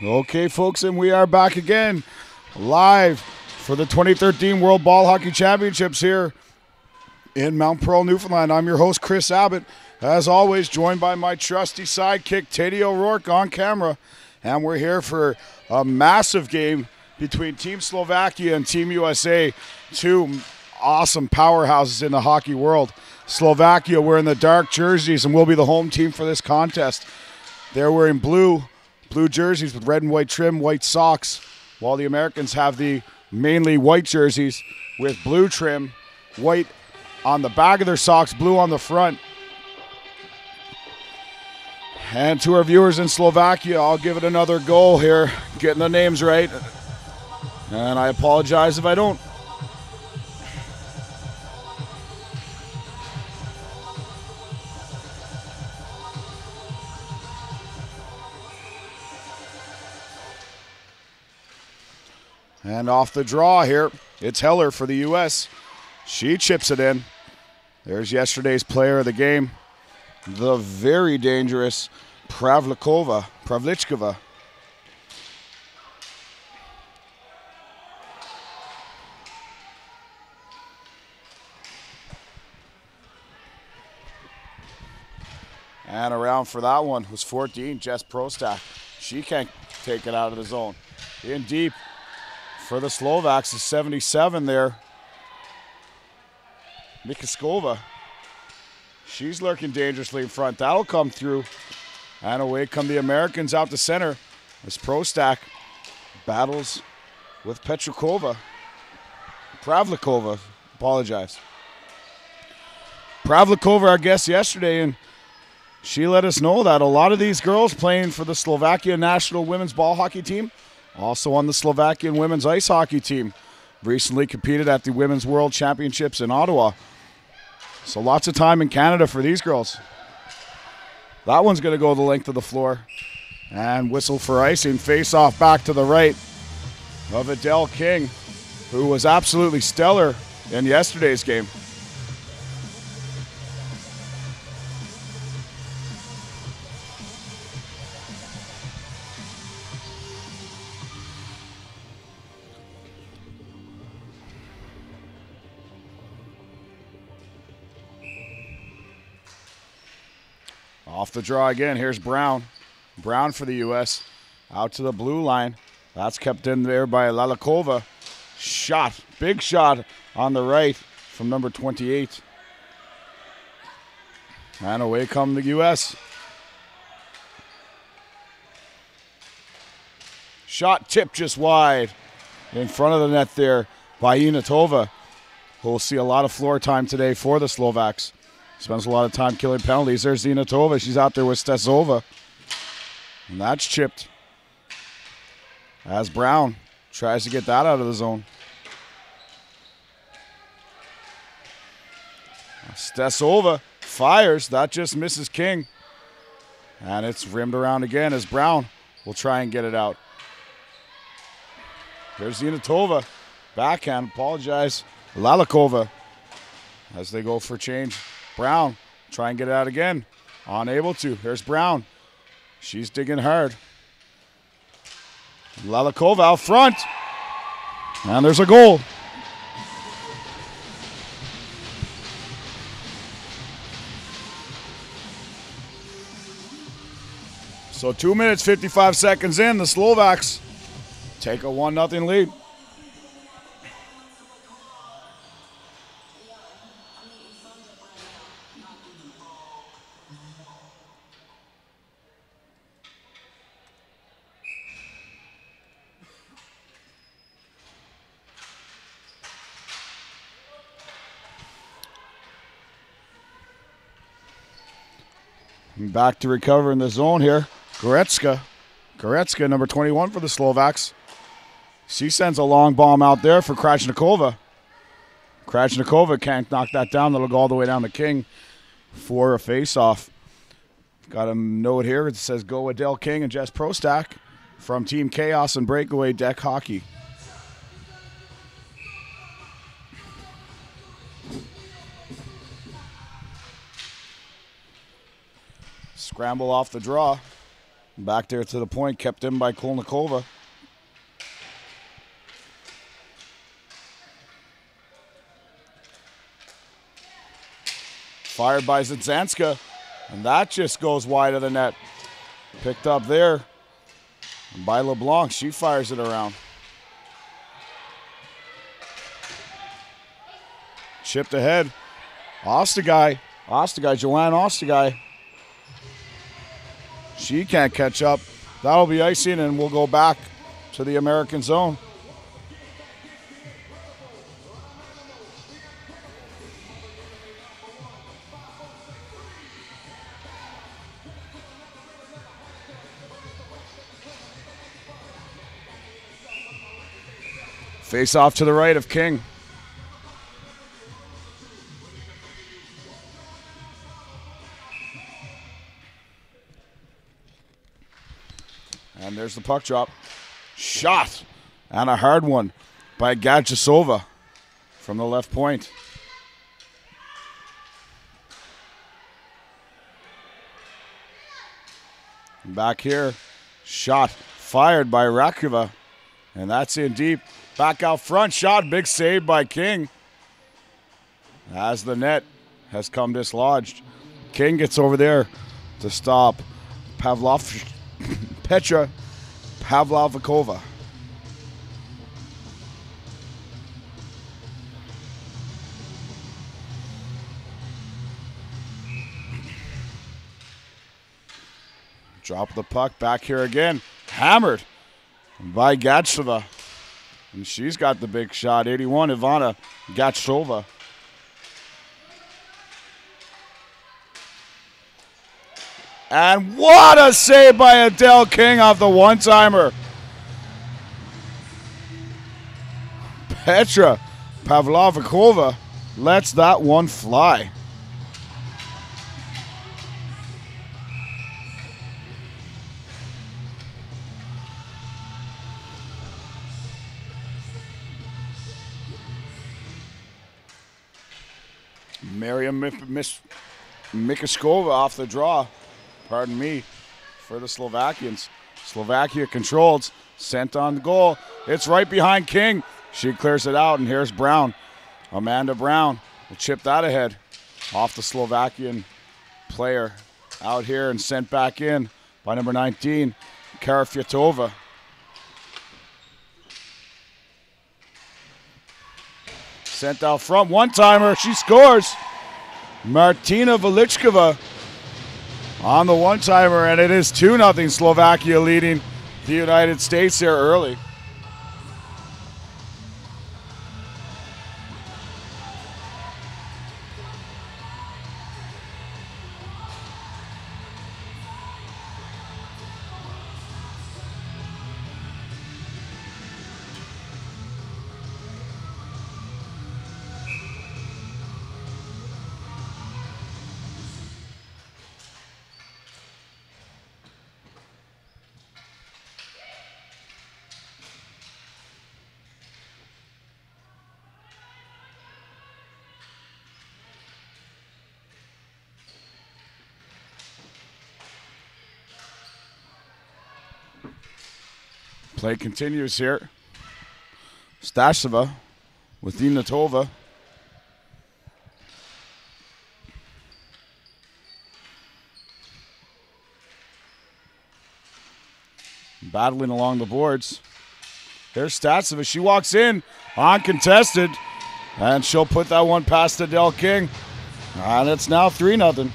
Okay, folks, and we are back again, live for the 2013 World Ball Hockey Championships here in Mount Pearl, Newfoundland. I'm your host, Chris Abbott, as always, joined by my trusty sidekick, Teddy O'Rourke, on camera. And we're here for a massive game between Team Slovakia and Team USA, two awesome powerhouses in the hockey world. Slovakia wearing the dark jerseys and will be the home team for this contest. They're wearing blue jerseys with red and white trim, white socks, while the Americans have the mainly white jerseys with blue trim, white on the back of their socks, blue on the front. And to our viewers in Slovakia, I'll give it another go here, getting the names right. And I apologize if I don't. And off the draw here, it's Heller for the U.S. She chips it in. There's yesterday's player of the game, the very dangerous Pavlichkova. And around for that one was 14, Jess Prostak. She can't take it out of the zone. In deep for the Slovaks is 77 there. Mikaskova. She's lurking dangerously in front. That'll come through. And away come the Americans out to center as Prostak battles with Pavlichkova, apologize. Pavlichkova, our guest yesterday, and she let us know that a lot of these girls playing for the Slovakia national women's ball hockey team, also on the Slovakian women's ice hockey team, recently competed at the Women's World Championships in Ottawa. So lots of time in Canada for these girls. That one's going to go the length of the floor. And whistle for icing. Face off back to the right of Adele King, who was absolutely stellar in yesterday's game. Off the draw again, here's Brown. Brown for the U.S. Out to the blue line. That's kept in there by Lalikova. Shot, big shot on the right from number 28. And away come the U.S. Shot tipped just wide in front of the net there by Inatova, who will see a lot of floor time today for the Slovaks. Spends a lot of time killing penalties. There's Zinatova. She's out there with Stesova. And that's chipped. As Brown tries to get that out of the zone. Stesova fires. That just misses King. And it's rimmed around again as Brown will try and get it out. There's Zinatova. Backhand. Apologize. Lalikova as they go for change. Brown, try and get it out again. Unable to. There's Brown. She's digging hard. Lalikova out front. And there's a goal. So 2 minutes, 55 seconds in, the Slovaks take a 1-0 lead. Back to recover in the zone here. Goretzka, number 21 for the Slovaks. She sends a long bomb out there for Krajnikova. Krajnikova can't knock that down. That'll go all the way down to King for a face-off. Got a note here. It says, go Adele King and Jess Prostak from Team Chaos and Breakaway Deck Hockey. Scramble off the draw. Back there to the point, kept in by Kolnikova. Fired by Zizanska, and that just goes wide of the net. Picked up there by LeBlanc. She fires it around. Chipped ahead. Ostagai, Joanne Ostagai. She can't catch up. That'll be icing, and we'll go back to the American zone. Face off to the right of King. And there's the puck drop. Shot. And a hard one by Gadjasova from the left point. Back here. Shot. Fired by Rakova. And that's in deep. Back out front. Shot. Big save by King. As the net has come dislodged. King gets over there to stop Petra Pavlovakova. Drop the puck back here again. Hammered by Gatchova. And she's got the big shot. 81, Ivana Gatchova. And what a save by Adele King off the one-timer. Petra Pavlovakova lets that one fly. Miriam Mikoskova off the draw. Pardon me, for the Slovakians. Slovakia controls, sent on the goal. It's right behind King. She clears it out, and here's Brown. Amanda Brown will chip that ahead off the Slovakian player. Out here and sent back in by number 19, Kara Fyatova. Sent out front, one-timer, she scores. Martina Velichkova on the one-timer, and it is 2-0 Slovakia leading the United States here early. Play continues here. Stasova with Dinatova. Battling along the boards. Here's Stasova. She walks in uncontested, and she'll put that one past Adele King. And it's now 3-0.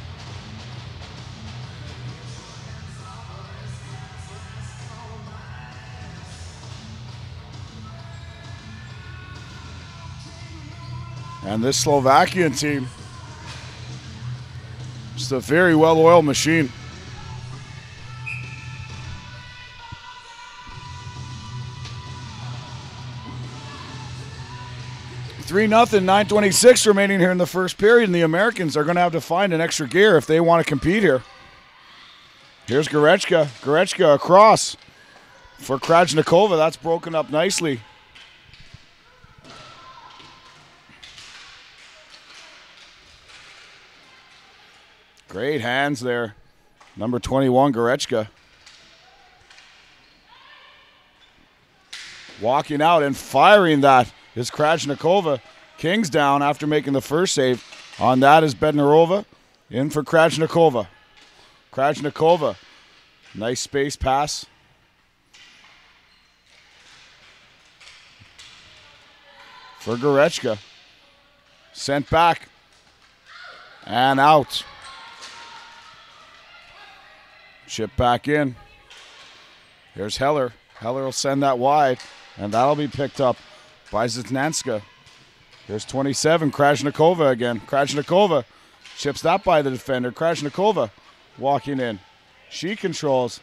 And this Slovakian team, just a very well-oiled machine. Three 0 9:26 remaining here in the first period, and the Americans are going to have to find an extra gear if they want to compete here. Here's Goretzka. Goretzka across for Krajnikova. That's broken up nicely. Great hands there. Number 21, Goretzka. Walking out and firing that is Krajnikova. King's down after making the first save. On that is Bednarova. In for Krajnikova. Krajnikova. Nice space pass. For Gorechka. Sent back. And out. Chip back in. Here's Heller. Heller will send that wide. And that'll be picked up by Zitnanska. Here's 27, Krajnikova again. Krajnikova chips that by the defender. Krajnikova walking in. She controls.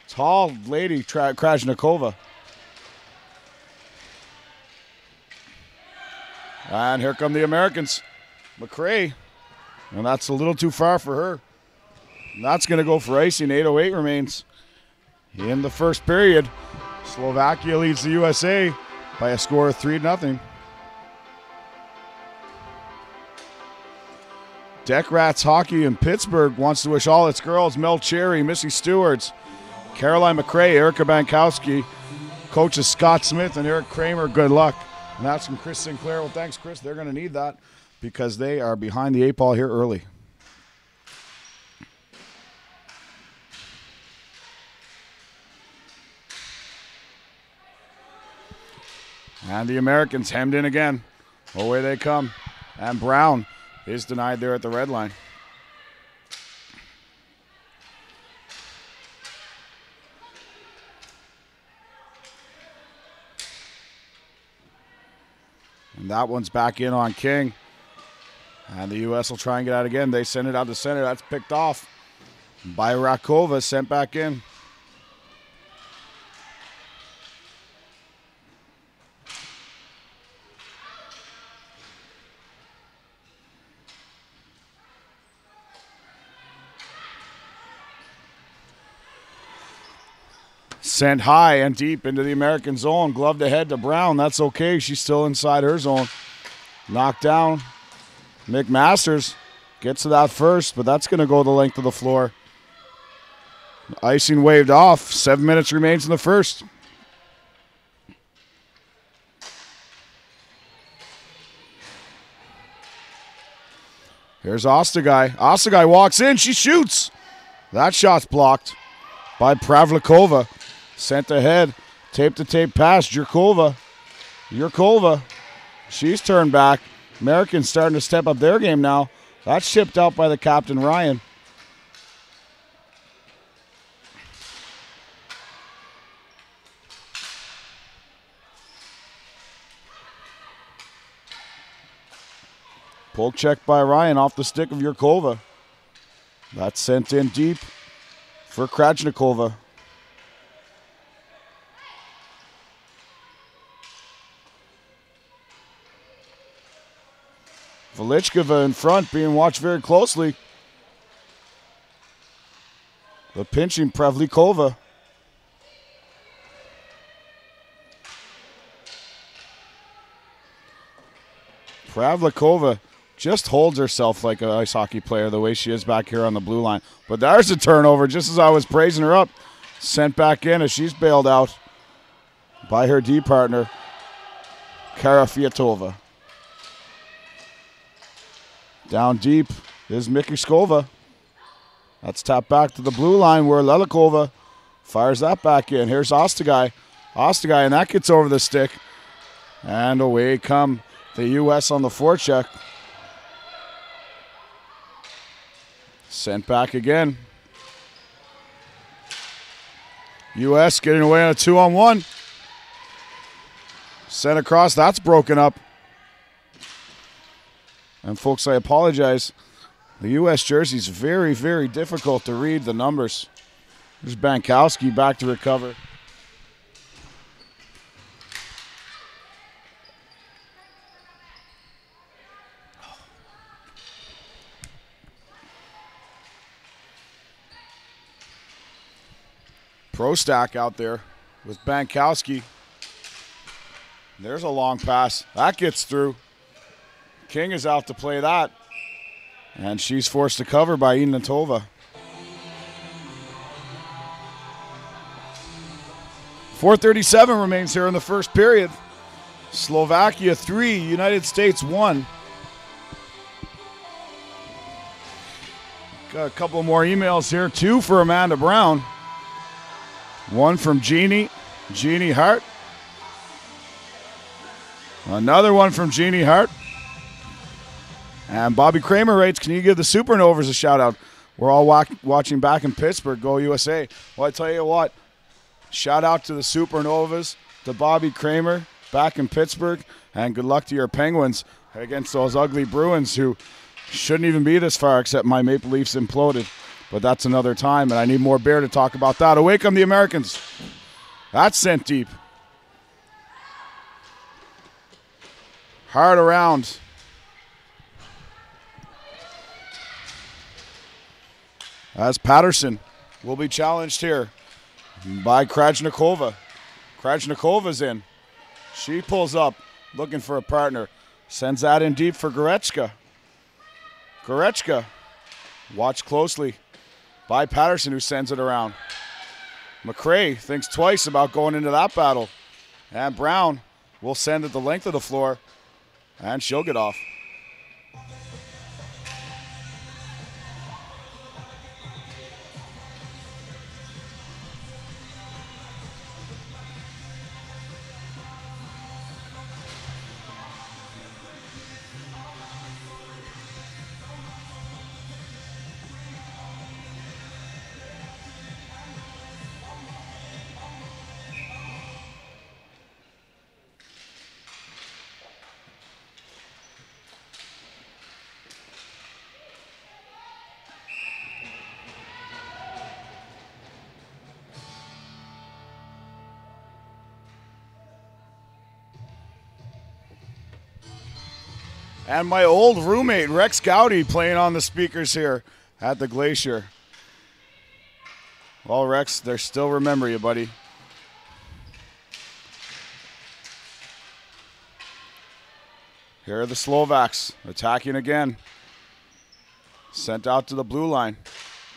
Tall lady, Krajnikova. And here come the Americans. McRae. And that's a little too far for her. And that's going to go for icing. 8:08 remains in the first period. Slovakia leads the USA by a score of 3-0. Deck Rats Hockey in Pittsburgh wants to wish all its girls, Mel Cherry, Missy Stewarts, Caroline McRae, Erica Bankowski, coaches Scott Smith and Eric Kramer, good luck. And that's from Chris Sinclair. Well, thanks, Chris. They're going to need that because they are behind the 8 ball here early. And the Americans hemmed in again. Away they come. And Brown is denied there at the red line. And that one's back in on King. And the U.S. will try and get out again. They send it out to center. That's picked off by Rakova, sent back in. Sent high and deep into the American zone. Gloved ahead to Brown. That's okay. She's still inside her zone. Knocked down. McMasters gets to that first, but that's going to go the length of the floor. Icing waved off. 7 minutes remains in the first. Here's Ostagai. Ostagai walks in. She shoots. That shot's blocked by Pravlikova. Sent ahead, tape-to-tape pass, Jurkova. She's turned back. Americans starting to step up their game now. That's shipped out by the captain, Ryan. Poke check by Ryan off the stick of Jurkova. That's sent in deep for Krajnikova. Velichkova in front, being watched very closely. The pinching Pravlikova. Pravlikova just holds herself like an ice hockey player the way she is back here on the blue line. But there's a turnover just as I was praising her up. Sent back in as she's bailed out by her D partner, Karafiatova. Down deep is Mikishkova. That's tapped back to the blue line where Lelikova fires that back in. Here's Ostagai. And that gets over the stick. And away come the U.S. on the forecheck. Sent back again. U.S. getting away on a 2-on-1. Sent across. That's broken up. And folks, I apologize. The U.S. jersey is very, very difficult to read the numbers. There's Bankowski back to recover. Pro stack out there with Bankowski. There's a long pass. That gets through. King is out to play that. And she's forced to cover by Ignatova. 4:37 remains here in the first period. Slovakia 3, United States 1. Got a couple more emails here. 2 for Amanda Brown. 1 from Jeannie Hart. Another one from Jeannie Hart. And Bobby Kramer writes, can you give the Supernovas a shout out? We're all watching back in Pittsburgh. Go USA. Well, I tell you what, shout out to the Supernovas, to Bobby Kramer back in Pittsburgh, and good luck to your Penguins against those ugly Bruins who shouldn't even be this far except my Maple Leafs imploded. But that's another time, and I need more beer to talk about that. Away come the Americans. That's sent deep. Hard around. As Patterson will be challenged here by Krajnikova. Krajnikova's in. She pulls up, looking for a partner. Sends that in deep for Goretzka. Goretzka, watch closely by Patterson, who sends it around. McRae thinks twice about going into that battle. And Brown will send it the length of the floor, and she'll get off. And my old roommate, Rex Gowdy, playing on the speakers here at the Glacier. Well, Rex, they still remember you, buddy. Here are the Slovaks attacking again. Sent out to the blue line.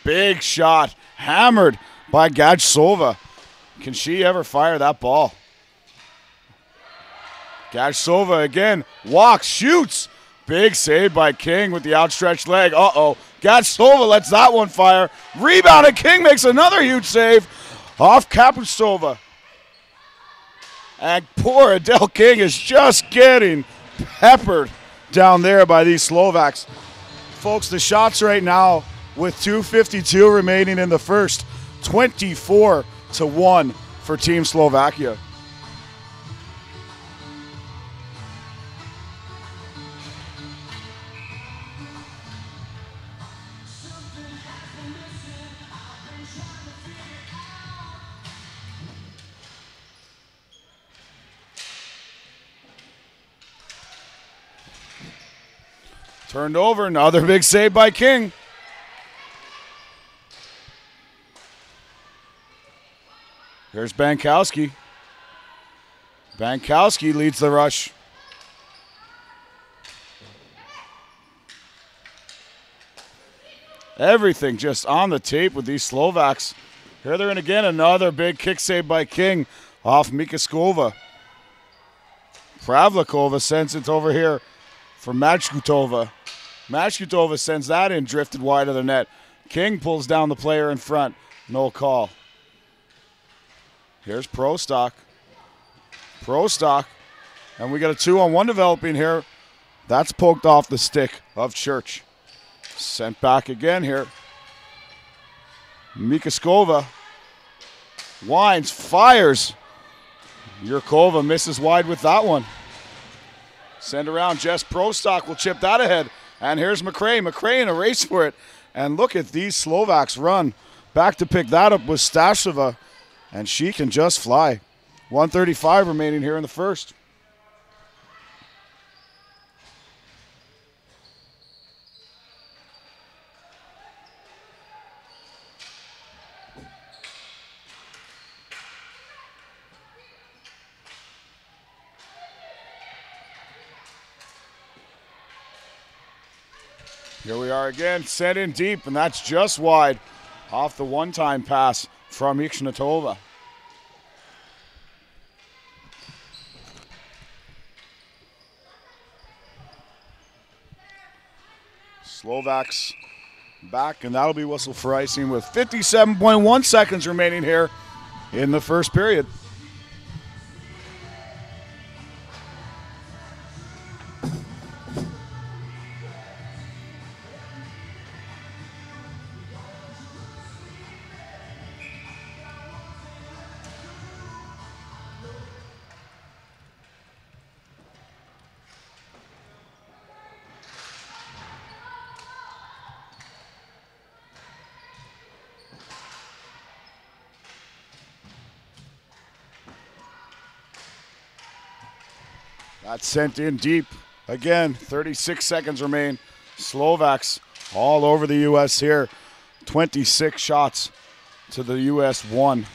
Big shot, hammered by Gajsova. Can she ever fire that ball? Gajsova again, walks, shoots. Big save by King with the outstretched leg. Uh-oh. Gajsova lets that one fire. Rebounded. King makes another huge save off Kapusova. And poor Adele King is just getting peppered down there by these Slovaks. Folks, the shots right now with 2:52 remaining in the first. 24-1 for Team Slovakia. Turned over, another big save by King. Here's Bankowski. Bankowski leads the rush. Everything just on the tape with these Slovaks. Here they're in again, another big kick save by King off Mikaskova. Pravlikova sends it over here for Matchkutova. Matchkutova sends that in, drifted wide of the net. King pulls down the player in front. No call. Here's Prostock. Prostock. And we got a 2-on-1 developing here. That's poked off the stick of Church. Sent back again here. Mikaskova winds, fires. Yurkova misses wide with that one. Send around. Jess Prostock will chip that ahead. And here's McRae. McRae in a race for it. And look at these Slovaks run. Back to pick that up with Stashova. And she can just fly. 1:35 remaining here in the first. Here we are again, sent in deep, and that's just wide off the one-time pass from Ikhnatova. Slovaks back, and that'll be whistle for icing with 57.1 seconds remaining here in the first period. That's sent in deep. Again, 36 seconds remain. Slovaks all over the U.S. here. 26 shots to the U.S. 1.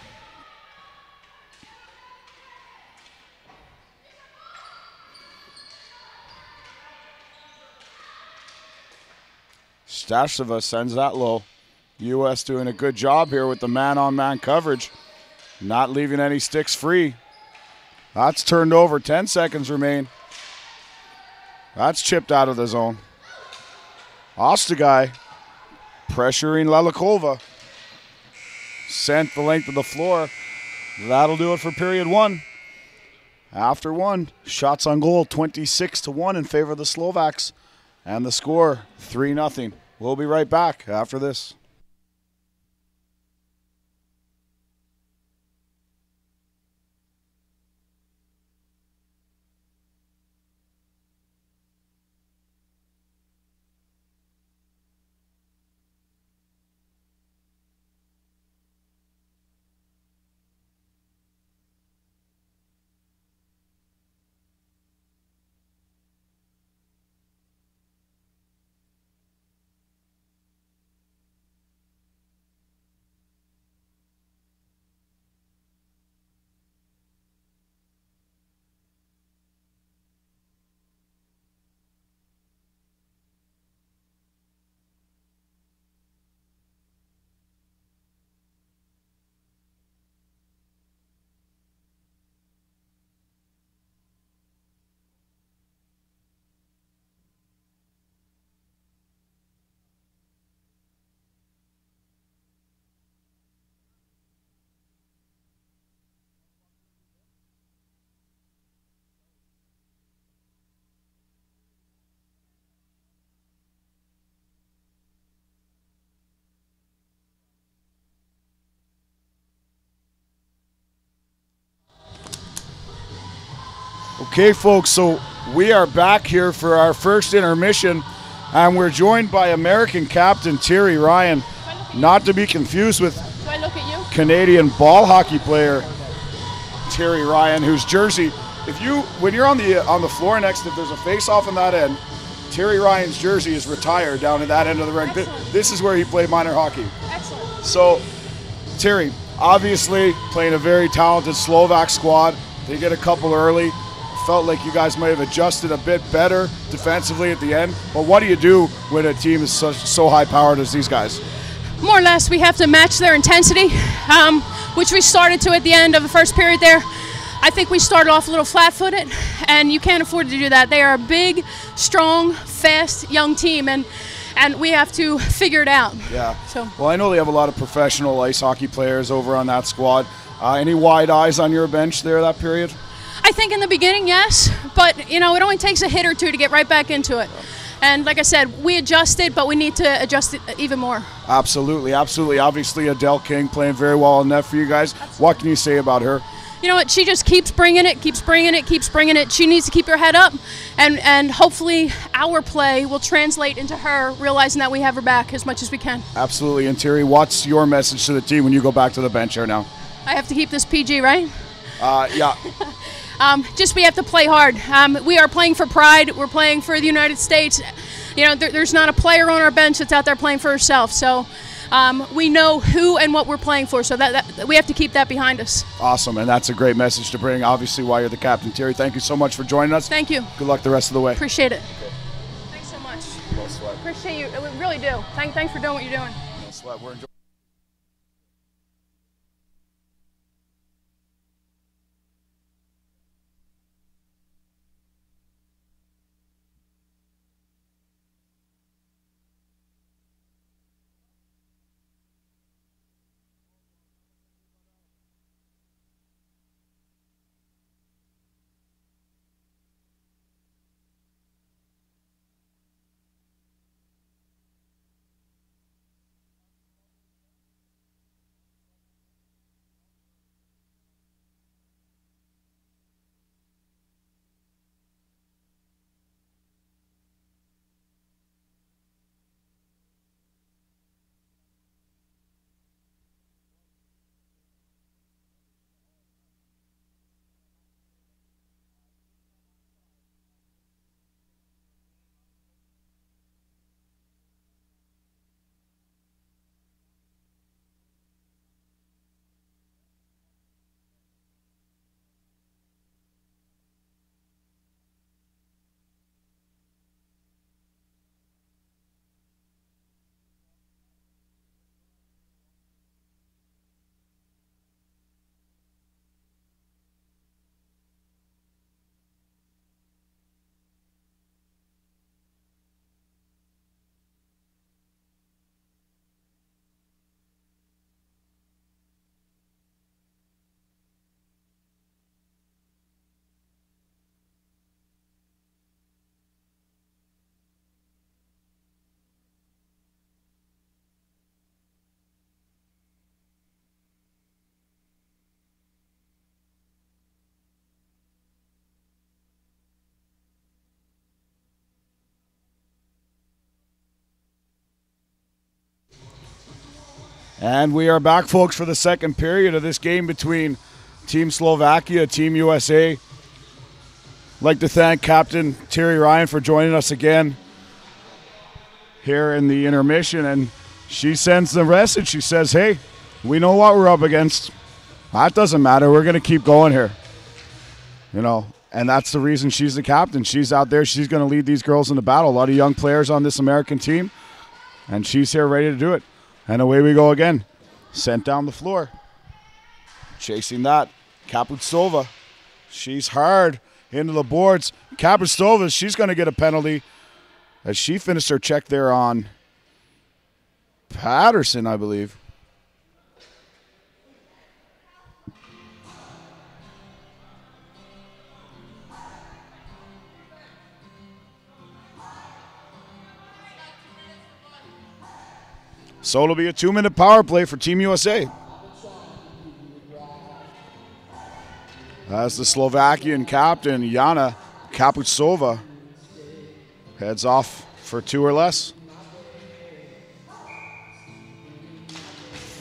Stasheva sends that low. U.S. doing a good job here with the man-on-man coverage. Not leaving any sticks free. That's turned over. 10 seconds remain. That's chipped out of the zone. Ostagai pressuring Lelikova. Sent the length of the floor. That'll do it for period 1. After 1, shots on goal 26-1 in favor of the Slovaks. And the score 3-0. We'll be right back after this. Okay, folks, so we are back here for our first intermission, and we're joined by American captain Terry Ryan, not to be confused with Canadian ball hockey player Terry Ryan, whose jersey, when you're on the floor next, if there's a face-off on that end, Terry Ryan's jersey is retired down at that end of the rink. This is where he played minor hockey. Excellent. So, Terry, obviously playing a very talented Slovak squad. They get a couple early. Felt like you guys might have adjusted a bit better defensively at the end. But what do you do when a team is so high-powered as these guys? More or less, we have to match their intensity, which we started to at the end of the first period there. I think we started off a little flat-footed, and you can't afford to do that. They are a big, strong, fast, young team, and we have to figure it out. Yeah. Well, I know they have a lot of professional ice hockey players over on that squad. Any wide eyes on your bench there that period? I think in the beginning, yes, but it only takes a hit or two to get right back into it. And like I said, we adjusted, but we need to adjust it even more. Absolutely, absolutely. Obviously, Adele King playing very well on net for you guys. Absolutely. What can you say about her? You know what? She just keeps bringing it, keeps bringing it, keeps bringing it. She needs to keep her head up, and hopefully our play will translate into her realizing that we have her back as much as we can. Absolutely. And Terry, what's your message to the team when you go back to the bench here now? I have to keep this PG, right? Yeah. Just we have to play hard. We are playing for pride. We're playing for the United States. There's not a player on our bench that's out there playing for herself. So we know who and what we're playing for. So that we have to keep that behind us. Awesome, and that's a great message to bring. Obviously, while you're the captain, Terry, thank you so much for joining us. Thank you. Good luck the rest of the way. Appreciate it. Thanks so much. No sweat. Appreciate you. We really do. Thanks for doing what you're doing. No sweat. We're enjoying. And we are back, folks, for the second period of this game between Team Slovakia, Team USA. I'd like to thank Captain Terry Ryan for joining us again here in the intermission. And she sends the message. She says, hey, we know what we're up against. That doesn't matter. We're going to keep going here. You know, and that's the reason she's the captain. She's out there. She's going to lead these girls in the battle. A lot of young players on this American team. And she's here ready to do it. And away we go again. Sent down the floor. Chasing that. Kapustova. She's hard into the boards. Kapustova, she's going to get a penalty as she finished her check there on Patterson, I believe. So it'll be a 2-minute power play for Team USA. As the Slovakian captain, Jana Kapustova, heads off for 2 or less.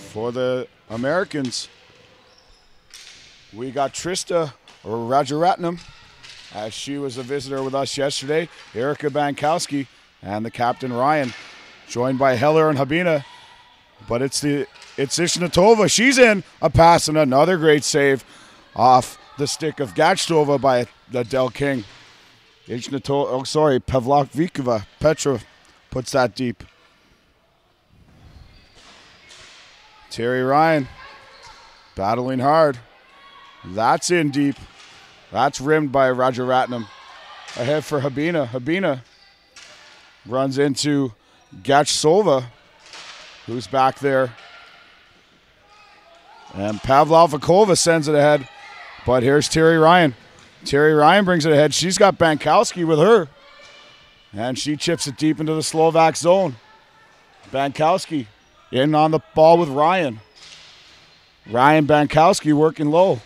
For the Americans, we got Trista Rajaratnam, as she was a visitor with us yesterday, Erica Bankowski, and the captain Ryan, joined by Heller and Habina. But it's Ishnatova. She's in a pass and another great save off the stick of Gachstova by Adele King. Pavlovikova. Petra puts that deep. Terry Ryan battling hard. That's in deep. That's rimmed by Rajaratnam. Ahead for Habina. Habina runs into Gachstova, who's back there. And Pavlovikova sends it ahead. But here's Terry Ryan. Terry Ryan brings it ahead. She's got Bankowski with her. And she chips it deep into the Slovak zone. Bankowski in on the ball with Ryan. Ryan Bankowski working low.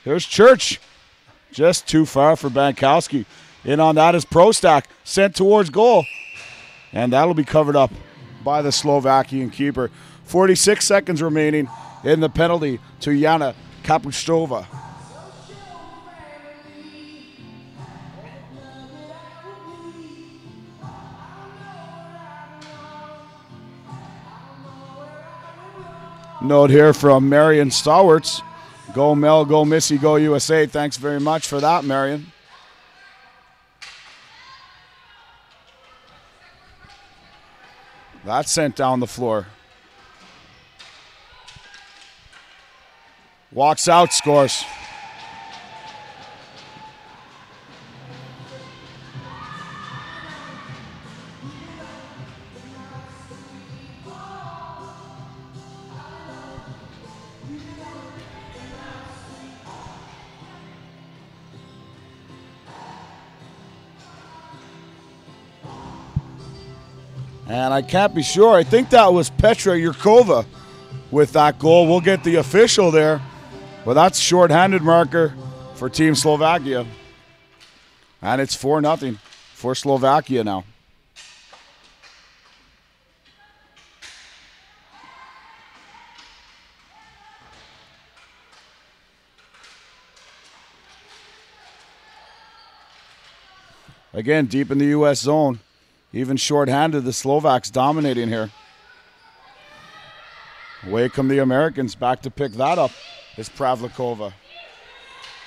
Here's Church. Just too far for Bankowski. In on that is Prostak, sent towards goal. And that'll be covered up by the Slovakian keeper. 46 seconds remaining in the penalty to Jana Kapustova. Note here from Marion Stalwarts. Go Mel, go Missy, go USA. Thanks very much for that, Marion. That's sent down the floor. Walks out, scores. And I can't be sure. I think that was Petra Yurkova with that goal. We'll get the official there. But that's shorthanded marker for Team Slovakia. And it's 4-0 for Slovakia now. Again, deep in the U.S. zone. Even shorthanded, the Slovaks dominating here. Away come the Americans. Back to pick that up is Pavlikova.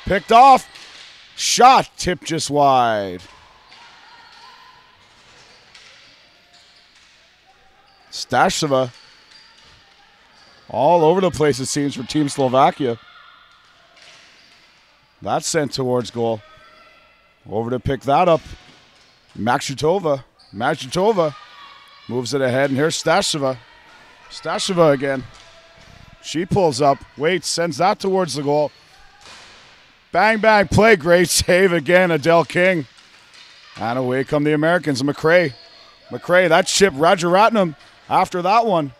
Picked off. Shot. Tip just wide. Stasheva. All over the place, it seems, for Team Slovakia. That's sent towards goal. Over to pick that up. Makshutova moves it ahead, and here's Stasheva. Stasheva again. She pulls up, waits, sends that towards the goal. Bang, bang, play. Great save again, Adele King. And away come the Americans. McRae, that chip. Rajaratnam after that one.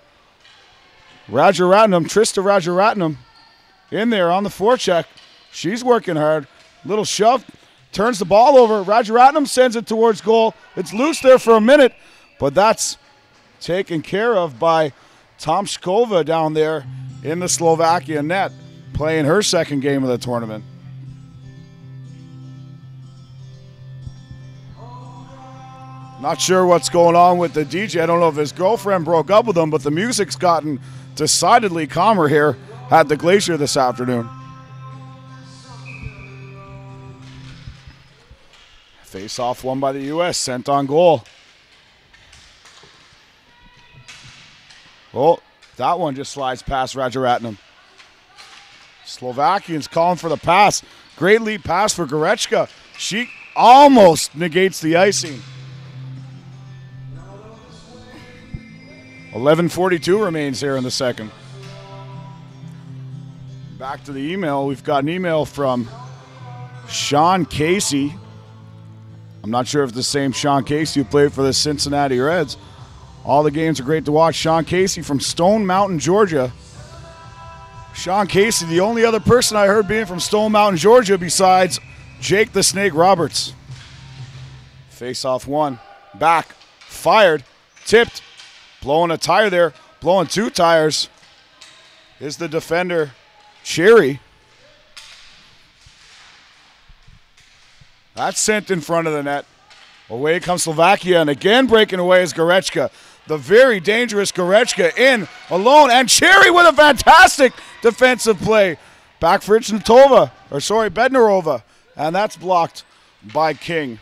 Trista Rajaratnam in there on the forecheck. She's working hard. Little shove turns the ball over. Rajaratnam sends it towards goal. It's loose there for a minute, but that's taken care of by Tomskova down there in the Slovakia net, playing her second game of the tournament. Not sure what's going on with the DJ. I don't know if his girlfriend broke up with him, but the music's gotten decidedly calmer here at the Glacier this afternoon. Face-off won by the U.S., sent on goal. Oh, that one just slides past Rajaratnam. Slovakians calling for the pass. Great lead pass for Goretzka. She almost negates the icing. 11:42 remains here in the second. Back to the email. We've got an email from Sean Casey. I'm not sure if it's the same Sean Casey who played for the Cincinnati Reds. All the games are great to watch. Sean Casey from Stone Mountain, Georgia. Sean Casey, the only other person I heard being from Stone Mountain, Georgia, besides Jake the Snake Roberts. Face-off one. Back. Fired. Tipped. Blowing a tire there. Blowing two tires is the defender, Cherry. That's sent in front of the net. Away comes Slovakia, and again breaking away is Goretzka. The very dangerous Goretzka in alone, and Cherry with a fantastic defensive play. Back for Bednarova, and that's blocked by King.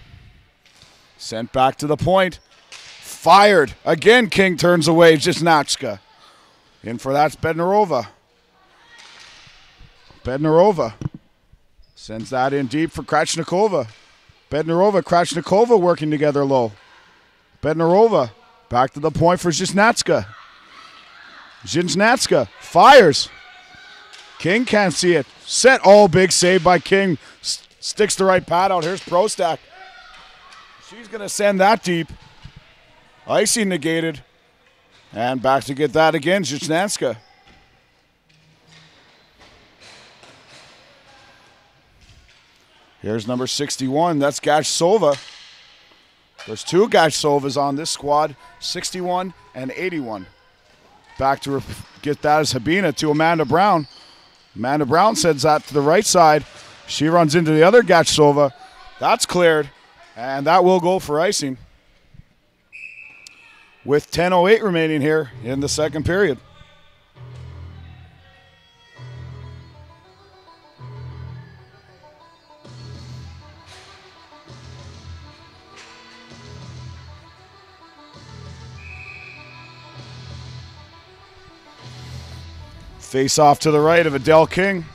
Sent back to the point. Fired. Again, King turns away. Ziznatska. In for that's Bednarova. Bednarova sends that in deep for Krachnikova. Krachnikova working together low. Bednarova back to the point for Ziznatska. Ziznatska fires. King can't see it. Set. Oh, big save by King. Sticks the right pad out. Here's Prostak. She's going to send that deep. Icing negated. And back to get that again, Ziznatska. Here's number 61. That's Gachsova. There's two Gachsovas on this squad, 61 and 81. Back to get that as Habina to Amanda Brown. Amanda Brown sends that to the right side. She runs into the other Gachsova. That's cleared, and that will go for icing. With 10:08 remaining here in the second period. Face off to the right of Adele King.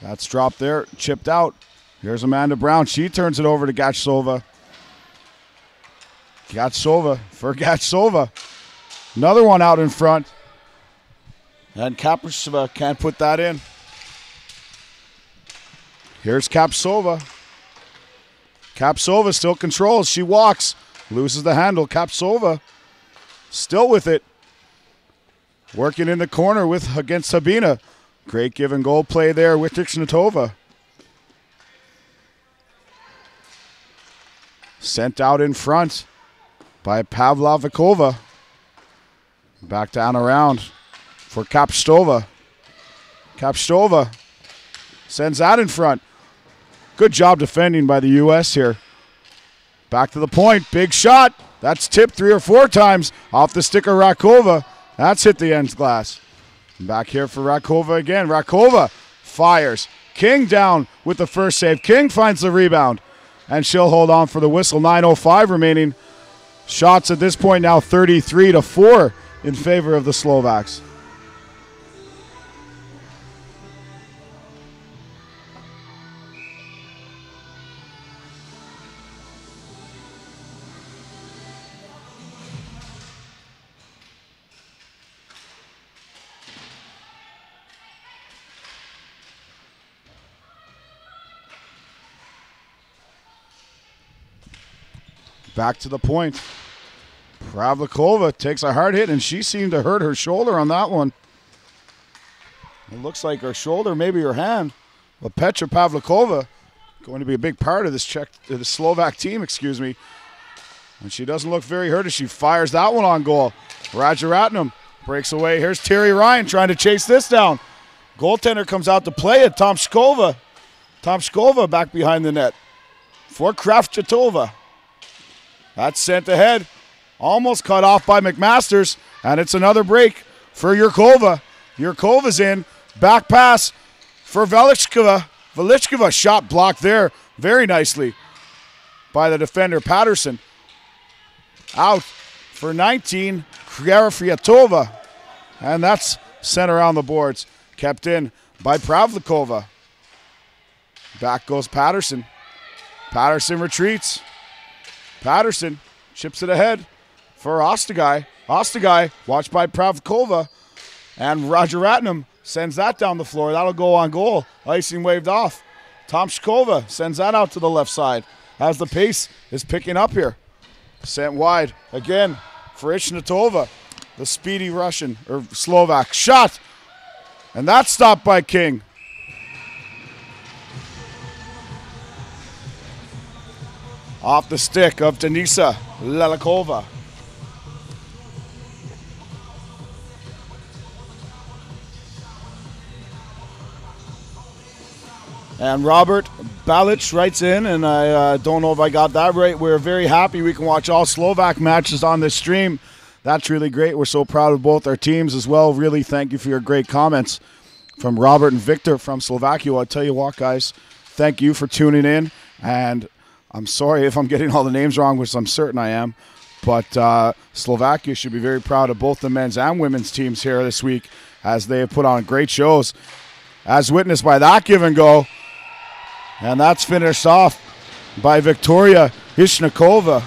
That's dropped there, chipped out. Here's Amanda Brown. She turns it over to Gachsova. Gachsova. Another one out in front. And Kaprizova can't put that in. Here's Kapsova. Kapsova still controls. She walks. Loses the handle. Kapsova still with it. Working in the corner against Sabina. Great give and goal play there with Tichnatova. Sent out in front by Pavlovikova. Back down around for Kapstova. Kapstova sends that in front. Good job defending by the U.S. here. Back to the point. Big shot. That's tipped 3 or 4 times off the stick of Rakova. That's hit the end glass. Back here for Rakova again. Rakova fires. King down with the first save. King finds the rebound. And she'll hold on for the whistle. 9:05 remaining. Shots at this point now 33-4 in favor of the Slovaks. Back to the point. Pavlikova takes a hard hit, and she seemed to hurt her shoulder on that one. It looks like her shoulder, maybe her hand. But Petra Pavlikova going to be a big part of this the Slovak team, excuse me. And she doesn't look very hurt as she fires that one on goal. Rajaratnam breaks away. Here's Terry Ryan trying to chase this down. Goaltender comes out to play it. Tomskova. Tomskova back behind the net for Kravchatova. That's sent ahead. Almost cut off by McMasters. And it's another break for Yurkova. Yurkova's in. Back pass for Velichkova. Velichkova shot blocked there very nicely by the defender Patterson. Out for 19, Kravchatova. And that's sent around the boards. Kept in by Pavlikova. Back goes Patterson. Patterson retreats. Patterson chips it ahead for Ostagai. Ostagai watched by Pavlikova. And Rajaratnam sends that down the floor. That'll go on goal. Icing waved off. Tomskova sends that out to the left side as the pace is picking up here. Sent wide again for Ishnatova, the speedy Russian or Slovak. Shot. And that's stopped by King. Off the stick of Denisa Lelikova. And Robert Balic writes in, and I don't know if I got that right. We're very happy we can watch all Slovak matches on this stream. That's really great. We're so proud of both our teams as well. Really thank you for your great comments from Robert and Victor from Slovakia. I'll tell you what, guys, thank you for tuning in. And I'm sorry if I'm getting all the names wrong, which I'm certain I am. But Slovakia should be very proud of both the men's and women's teams here this week as they have put on great shows, as witnessed by that give and go. And that's finished off by Victoria Ishnakova.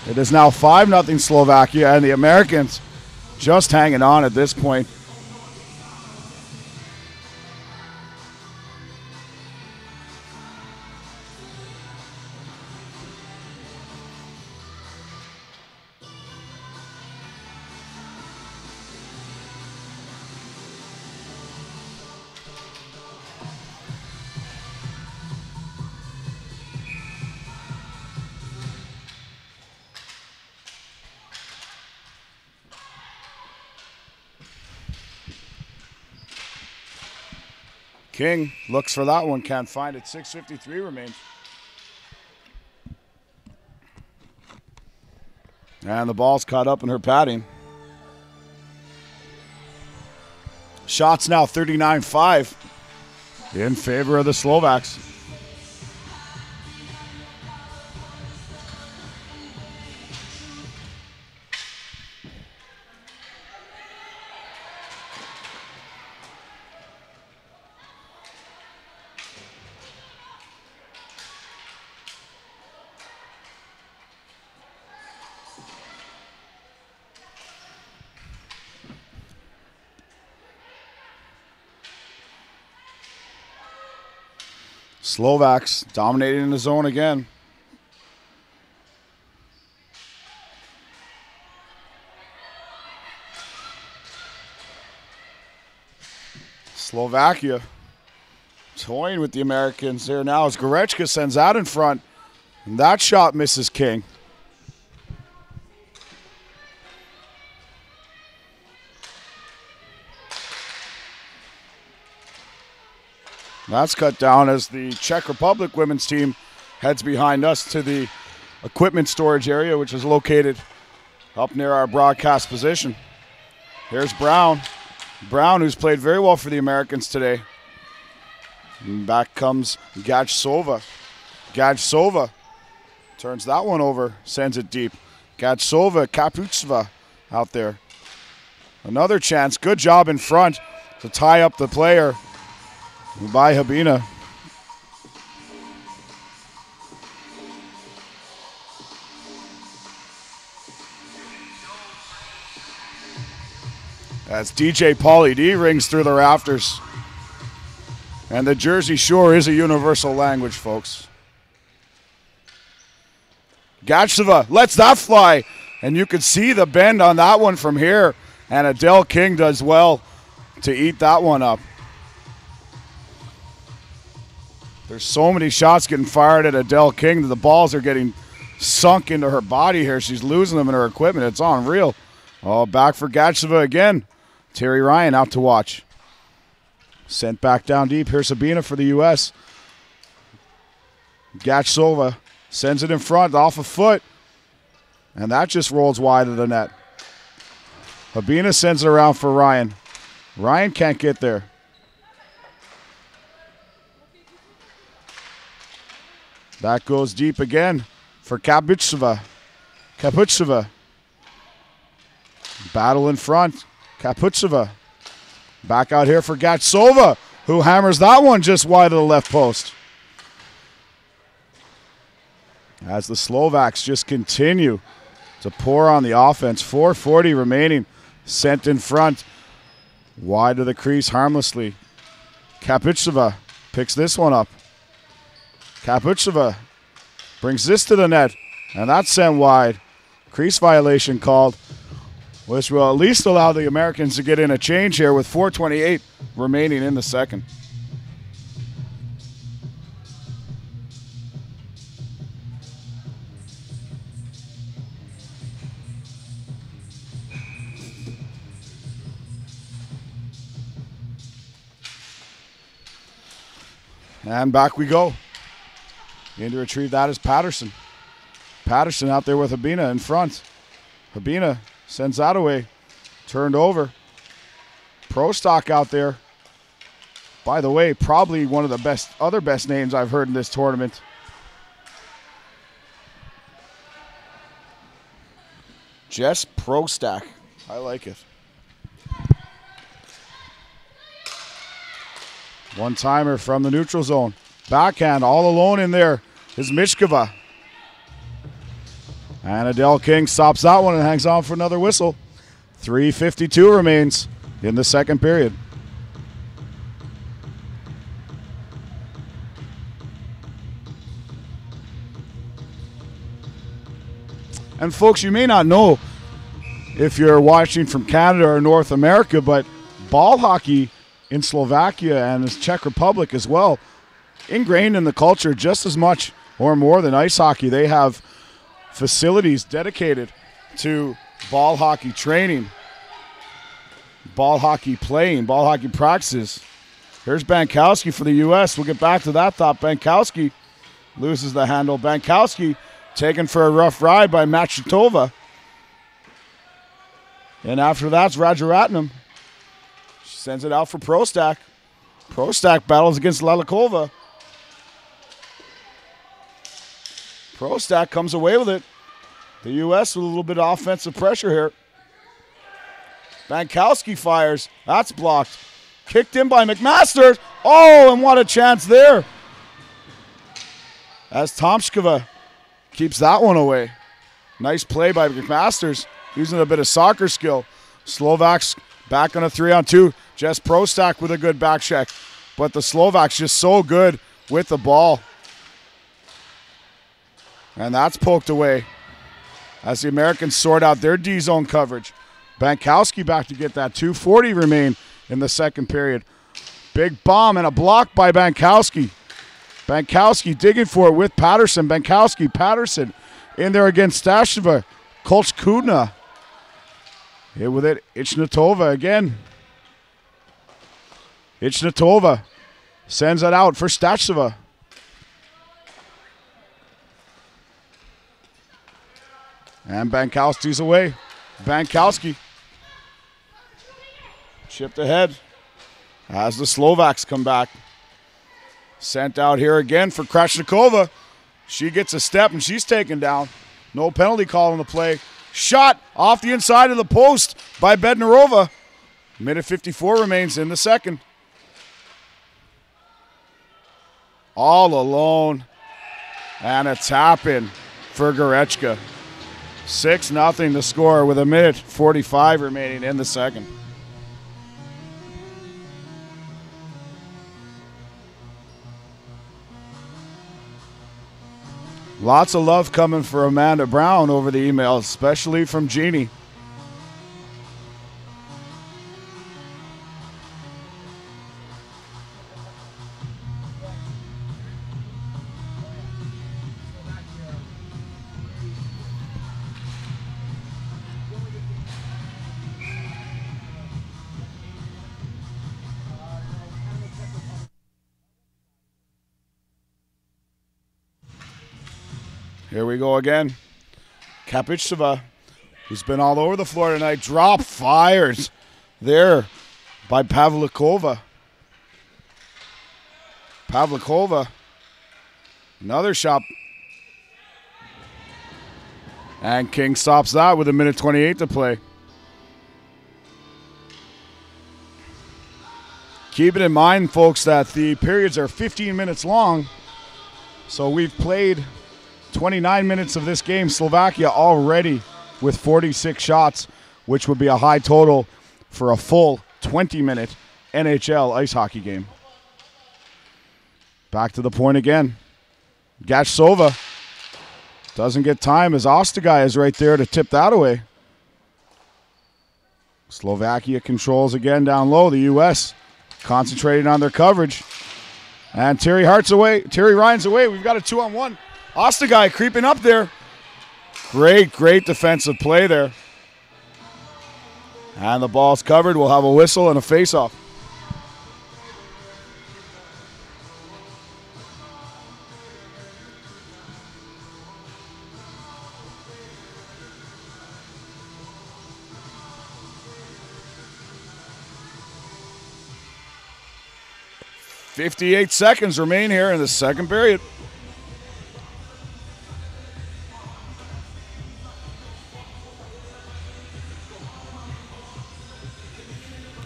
It is now 5-0 Slovakia, and the Americans just hanging on at this point. King looks for that one, can't find it. 6:53 remains. And the ball's caught up in her padding. Shots now 39-5 in favor of the Slovaks. Slovaks dominating the zone again. Slovakia toying with the Americans there now as Goretzka sends out in front. And that shot misses King. That's cut down as the Czech Republic women's team heads behind us to the equipment storage area, which is located up near our broadcast position. Here's Brown. Brown, who's played very well for the Americans today. And back comes Gajsova. Gajsova turns that one over, sends it deep. Gajsova, Kaputsva out there. Another chance. Good job in front to tie up the player by Habina. As DJ Pauly D rings through the rafters. And the Jersey Shore is a universal language, folks. Gacheva lets that fly. And you can see the bend on that one from here. And Adele King does well to eat that one up. There's so many shots getting fired at Adele King that the balls are getting sunk into her body here. She's losing them in her equipment. It's unreal. Oh, back for Gacheva again. Terry Ryan out to watch. Sent back down deep. Here's Sabina for the U.S. Gacheva sends it in front off a foot. And that just rolls wide of the net. Habina sends it around for Ryan. Ryan can't get there. That goes deep again for Kapucheva. Battle in front. Kapucheva. Back out here for Gacheva, who hammers that one just wide of the left post. As the Slovaks just continue to pour on the offense. 4:40 remaining. Sent in front. Wide of the crease harmlessly. Kapucheva picks this one up. Kapucheva brings this to the net. And that's sent wide. Crease violation called, which will at least allow the Americans to get in a change here with 4:28 remaining in the second. And back we go. In to retrieve that is Patterson. Patterson out there with Habina in front. Habina sends that away. Turned over. Prostock out there. By the way, probably one of the other best names I've heard in this tournament. Jess Prostock. I like it. One-timer from the neutral zone. Backhand all alone in there is Mishkova. And Adele King stops that one and hangs on for another whistle. 3:52 remains in the second period. And folks, you may not know if you're watching from Canada or North America, but ball hockey in Slovakia and the Czech Republic as well, ingrained in the culture just as much or more than ice hockey. They have facilities dedicated to ball hockey training, ball hockey playing, ball hockey practices. Here's Bankowski for the U.S. We'll get back to that thought. Bankowski loses the handle. Bankowski taken for a rough ride by Machitova. And after that's Rajaratnam. She sends it out for Prostak. Prostak battles against Lalikova. Prostak comes away with it. The U.S. with a little bit of offensive pressure here. Bankowski fires. That's blocked. Kicked in by McMaster. Oh, and what a chance there. As Tomskova keeps that one away. Nice play by McMasters, using a bit of soccer skill. Slovaks back on a 3-on-2. Jess Prostak with a good back check. But the Slovaks just so good with the ball. And that's poked away as the Americans sort out their D-zone coverage. Bankowski back to get that. 2:40 remain in the second period. Big bomb and a block by Bankowski. Bankowski digging for it with Patterson. Bankowski, Patterson in there against Stasheva. Kolchkudna. Hit with it. Ichnatova again. Ichnatova sends it out for Stasheva. And Bankowski's away. Bankowski chipped ahead as the Slovaks come back. Sent out here again for Krashnikova. She gets a step and she's taken down. No penalty call on the play. Shot off the inside of the post by Bednarova. Minute 54 remains in the second. All alone. And a tap in for Gorechka. 6-0 the score with a minute 45 remaining in the second. Lots of love coming for Amanda Brown over the email, especially from Jeannie. Here we go again. Kapitschova, who's been all over the floor tonight, drop fires there by Pavlikova. Pavlikova, another shot. And King stops that with 1:28 to play. Keep it in mind, folks, that the periods are 15 minutes long. So we've played 29 minutes of this game. Slovakia already with 46 shots, which would be a high total for a full 20-minute NHL ice hockey game. Back to the point again. Gachsova doesn't get time as Ostagai is right there to tip that away. Slovakia controls again down low. The U.S. concentrating on their coverage. And Terry Ryan's away. We've got a 2-on-1. Ostagai creeping up there. Great defensive play there. And the ball's covered. We'll have a whistle and a face-off. .58 seconds remain here in the second period.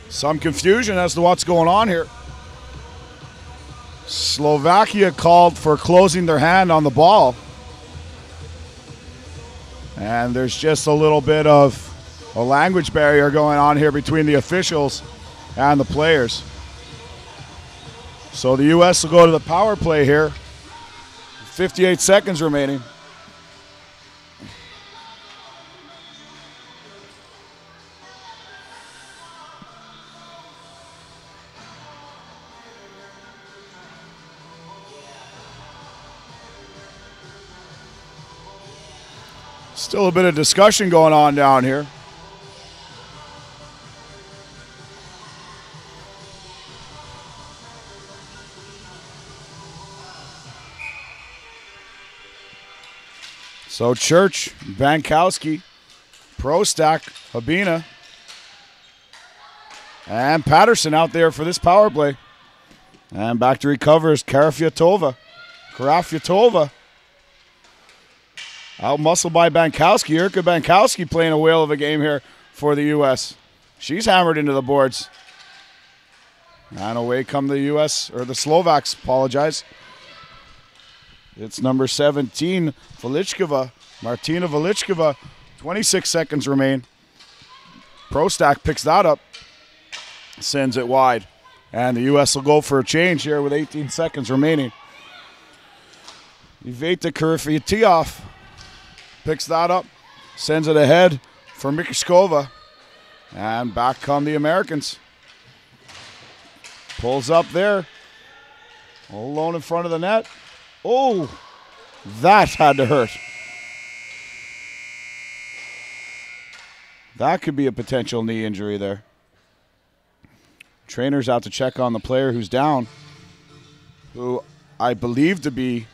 Some confusion as to what's going on here. Slovakia called for closing their hand on the ball. And there's just a little bit of a language barrier going on here between the officials and the players. So the U.S. will go to the power play here. 58 seconds remaining. Still a bit of discussion going on down here. So Church, Bankowski, Prostak, Habina, and Patterson out there for this power play. And back to recover is Karafyatova. Out-muscled by Bankowski. Irka Bankowski playing a whale of a game here for the U.S. She's hammered into the boards. And away come the U.S., or the Slovaks, apologize. It's number 17, Velichkova, Martina Velichkova. 26 seconds remain. Prostak picks that up, sends it wide. And the U.S. will go for a change here with 18 seconds remaining. Iveta Karafyatov picks that up, sends it ahead for Mikishkova. And back come the Americans. Pulls up there. All alone in front of the net. Oh, that had to hurt. That could be a potential knee injury there. Trainer's out to check on the player who's down, who I believe to be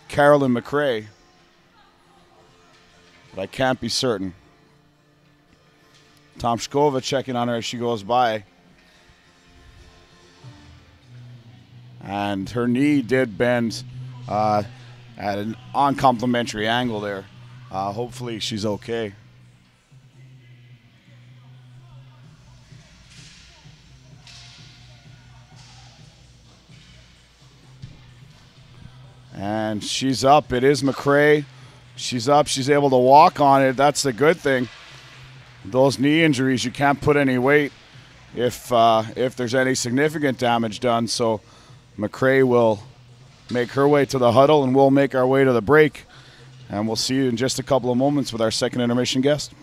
Carolyn McRae, but I can't be certain. Tom Shkova checking on her as she goes by. And her knee did bend at an uncomplimentary angle there. Hopefully she's okay. And she's up. It is McRae. She's up. She's able to walk on it. That's the good thing. Those knee injuries, you can't put any weight if there's any significant damage done. So McRae will make her way to the huddle, and we'll make our way to the break. And we'll see you in just a couple of moments with our second intermission guest.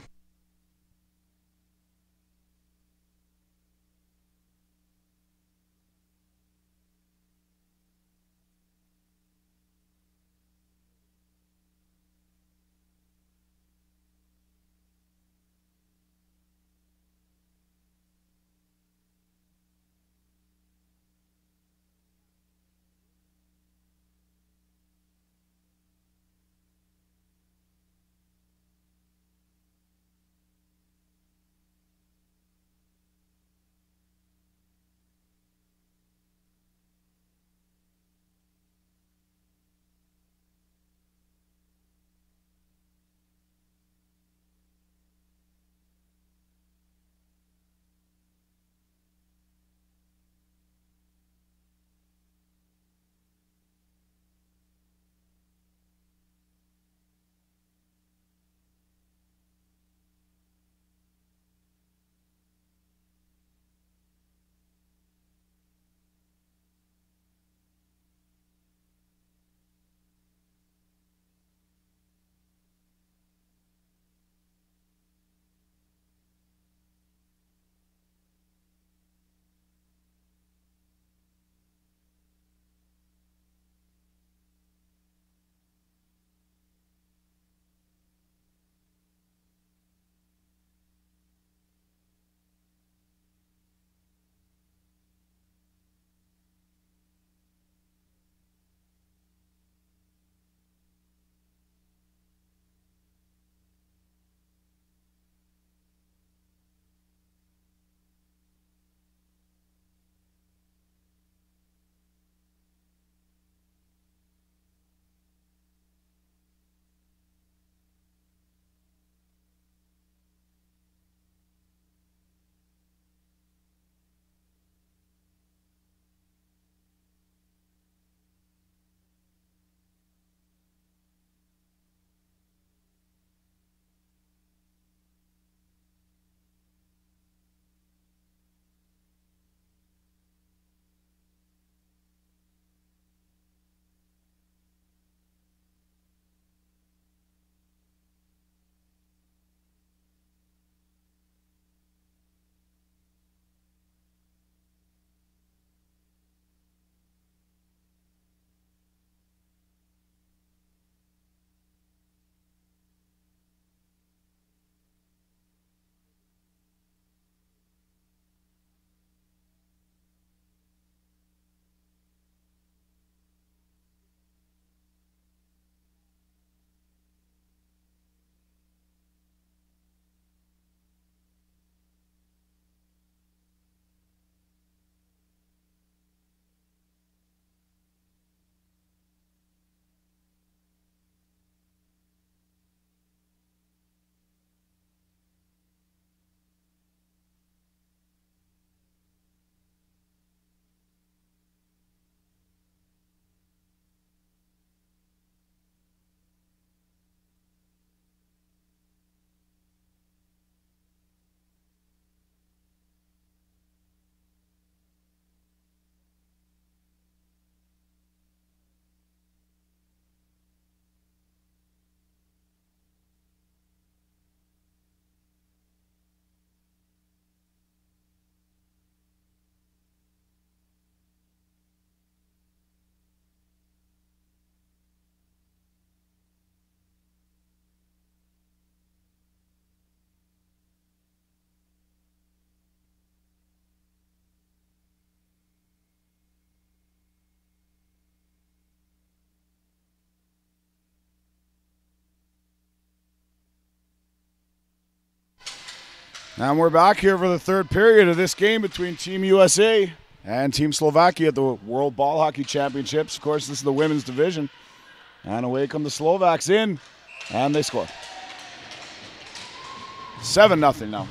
And we're back here for the third period of this game between Team USA and Team Slovakia at the World Ball Hockey Championships. Of course, this is the women's division. And away come the Slovaks in, and they score. 7-0 now.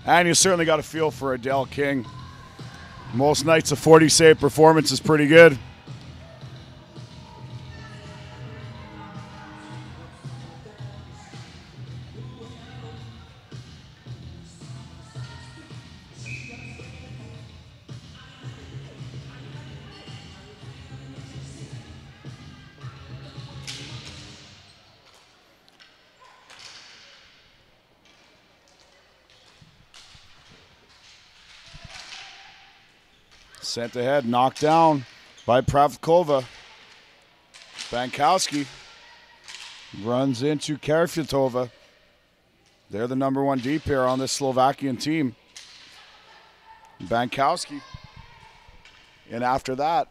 And you certainly got a feel for Adele King. Most nights a 40-save performance is pretty good. Sent ahead, knocked down by Pravkova. Bankowski runs into Karafyatova. They're the number one D pair on this Slovakian team. Bankowski. And after that,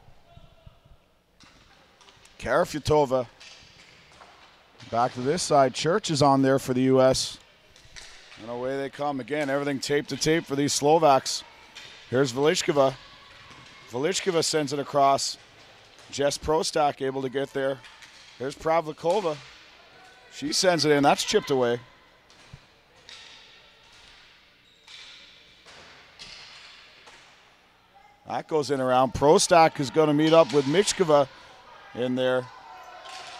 Karafyatova. Back to this side. Church is on there for the U.S. And away they come. Again, everything tape to tape for these Slovaks. Here's Velishkova. Velishkova sends it across. Jess Prostak able to get there. There's Pravlikova. She sends it in. That's chipped away. That goes in around. Prostak is going to meet up with Michkova in there.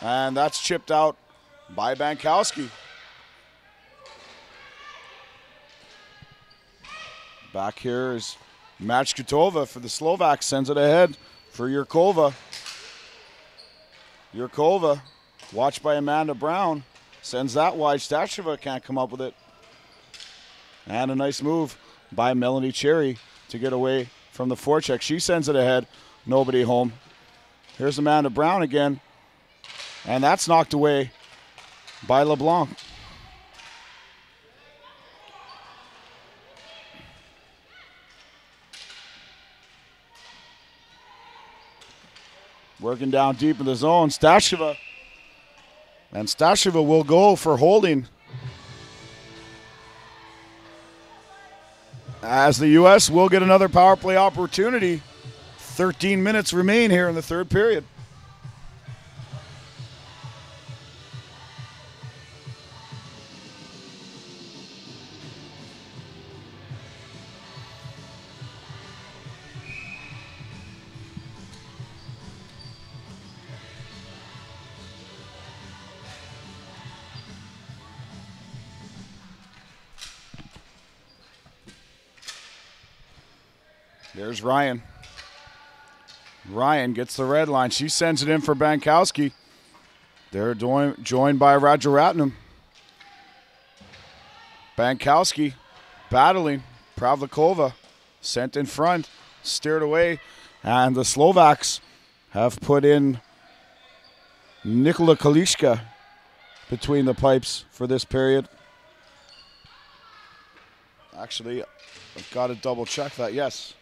And that's chipped out by Bankowski. Back here is Machkutova for the Slovaks, sends it ahead for Yurkova. Yurkova, watched by Amanda Brown, sends that wide. Stasheva can't come up with it. And a nice move by Melanie Cherry to get away from the forecheck. She sends it ahead, nobody home. Here's Amanda Brown again, and that's knocked away by LeBlanc. Working down deep in the zone, Stasheva. And Stasheva will go for holding. As the U.S. will get another power play opportunity. 13 minutes remain here in the third period. There's Ryan. Ryan gets the red line. She sends it in for Bankowski. They're joined by Rajaratnam. Bankowski battling. Pravlikova sent in front, steered away. And the Slovaks have put in Nikola Kalishka between the pipes for this period. Actually, I've got to double check that. Yes.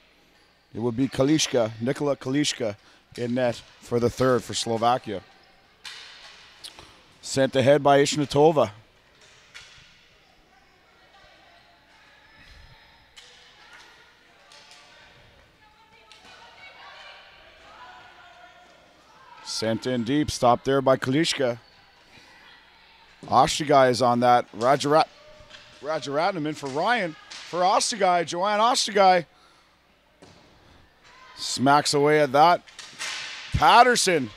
It would be Kalishka, Nikola Kalishka in net for the third for Slovakia. Sent ahead by Ishnatova. Sent in deep, stopped there by Kalishka. Ostagai is on that. Rajaratnam in for Ryan. For Ostagai, Joanne Ostagai. Smacks away at that. Patterson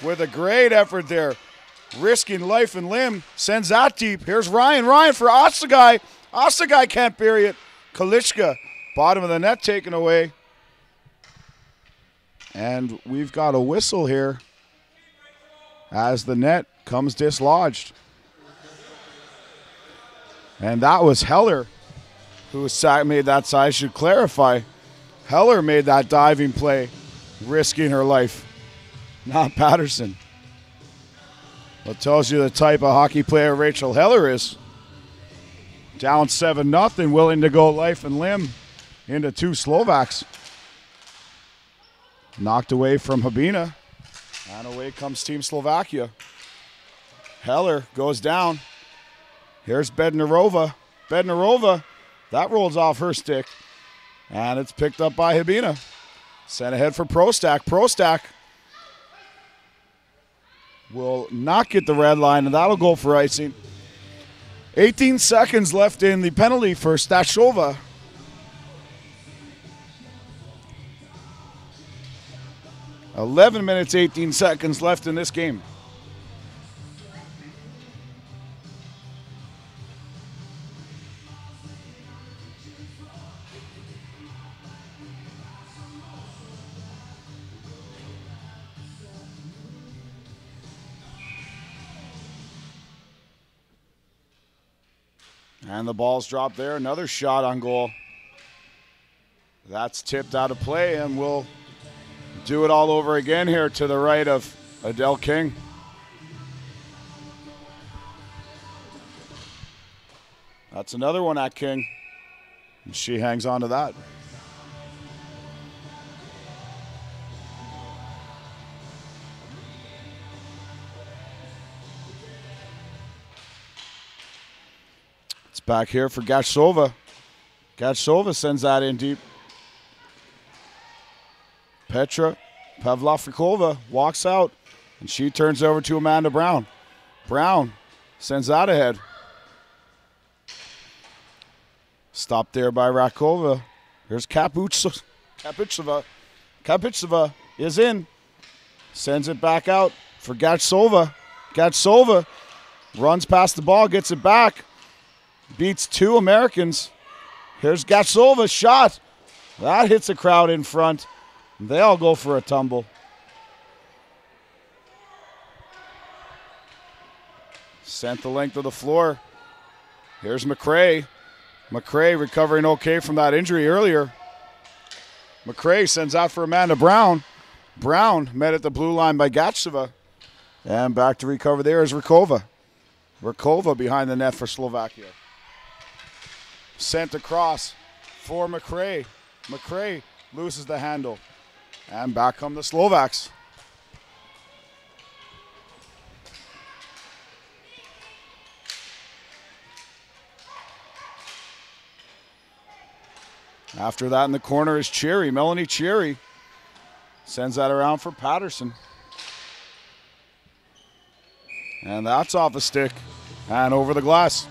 with a great effort there. Risking life and limb. Sends that deep. Here's Ryan. Ryan for Ostagai. Ostagai can't bury it. Kalishka, bottom of the net taken away. And we've got a whistle here as the net comes dislodged. And that was Heller who made that side. I should clarify. Heller made that diving play, risking her life, not Patterson. That tells you the type of hockey player Rachel Heller is. Down 7-0, willing to go life and limb into two Slovaks. Knocked away from Habina. And away comes Team Slovakia. Heller goes down. Here's Bednarova. Bednarova, that rolls off her stick. And it's picked up by Habina. Sent ahead for Prostak. Prostak will not get the red line, and that'll go for icing. 18 seconds left in the penalty for Stashova. "11 minutes, 18 seconds left in this game. And the ball's dropped there. Another shot on goal. That's tipped out of play, and we'll do it all over again here to the right of Adele King. That's another one at King. And she hangs on to that. Back here for Gachsova. Gachsova sends that in deep. Petra Pavlafikova walks out, and she turns over to Amanda Brown. Brown sends that ahead. Stopped there by Rakova. Here's Kapitsova. Kapitsova is in. Sends it back out for Gachsova. Gachsova runs past the ball, gets it back. Beats two Americans. Here's Gachsova's shot. That hits a crowd in front. They all go for a tumble. Sent the length of the floor. Here's McRae. McRae recovering okay from that injury earlier. McRae sends out for Amanda Brown. Brown met at the blue line by Gachsova. And back to recover there is Rakova. Rakova behind the net for Slovakia. Sent across for McRae. McRae loses the handle. And back come the Slovaks. After that in the corner is Cherry. Melanie Cherry sends that around for Patterson. And that's off a stick and over the glass.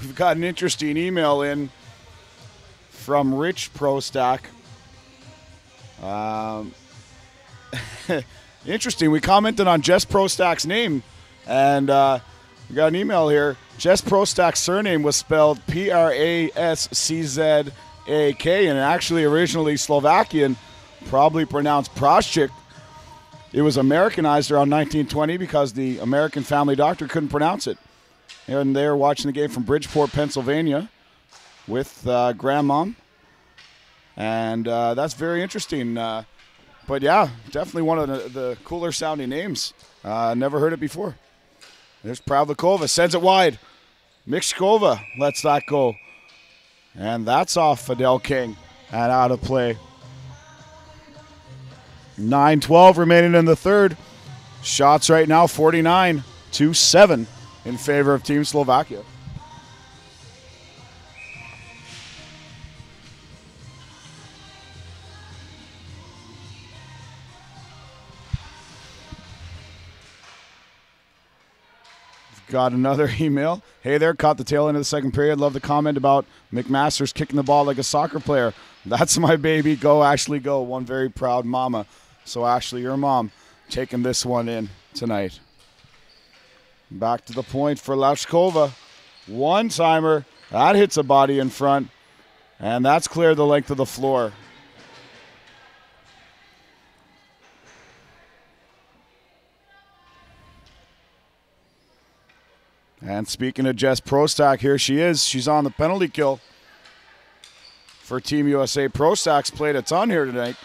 We've got an interesting email in from Rich Prostak. Interesting. We commented on Jess Prostak's name, and we got an email here. Jess Prostak's surname was spelled Praschzak, and actually originally Slovakian, probably pronounced Proschik. It was Americanized around 1920 because the American family doctor couldn't pronounce it. And they're watching the game from Bridgeport, Pennsylvania with grandmom. And that's very interesting. But yeah, definitely one of the cooler sounding names. Never heard it before. There's Pavlikova, sends it wide. Mikshkova lets that go. And that's off Adele King and out of play. 9:12 remaining in the third. Shots right now 49-7 in favor of Team Slovakia. Got another email. Hey there, caught the tail end of the second period. Love the comment about McMaster's kicking the ball like a soccer player. That's my baby. Go, Ashley, go. One very proud mama. So, Ashley, your mom, taking this one in tonight. Back to the point for Lashkova. One-timer. That hits a body in front. And that's cleared the length of the floor. And speaking of Jess Prostak, here she is. She's on the penalty kill for Team USA. Prostak's played a ton here tonight.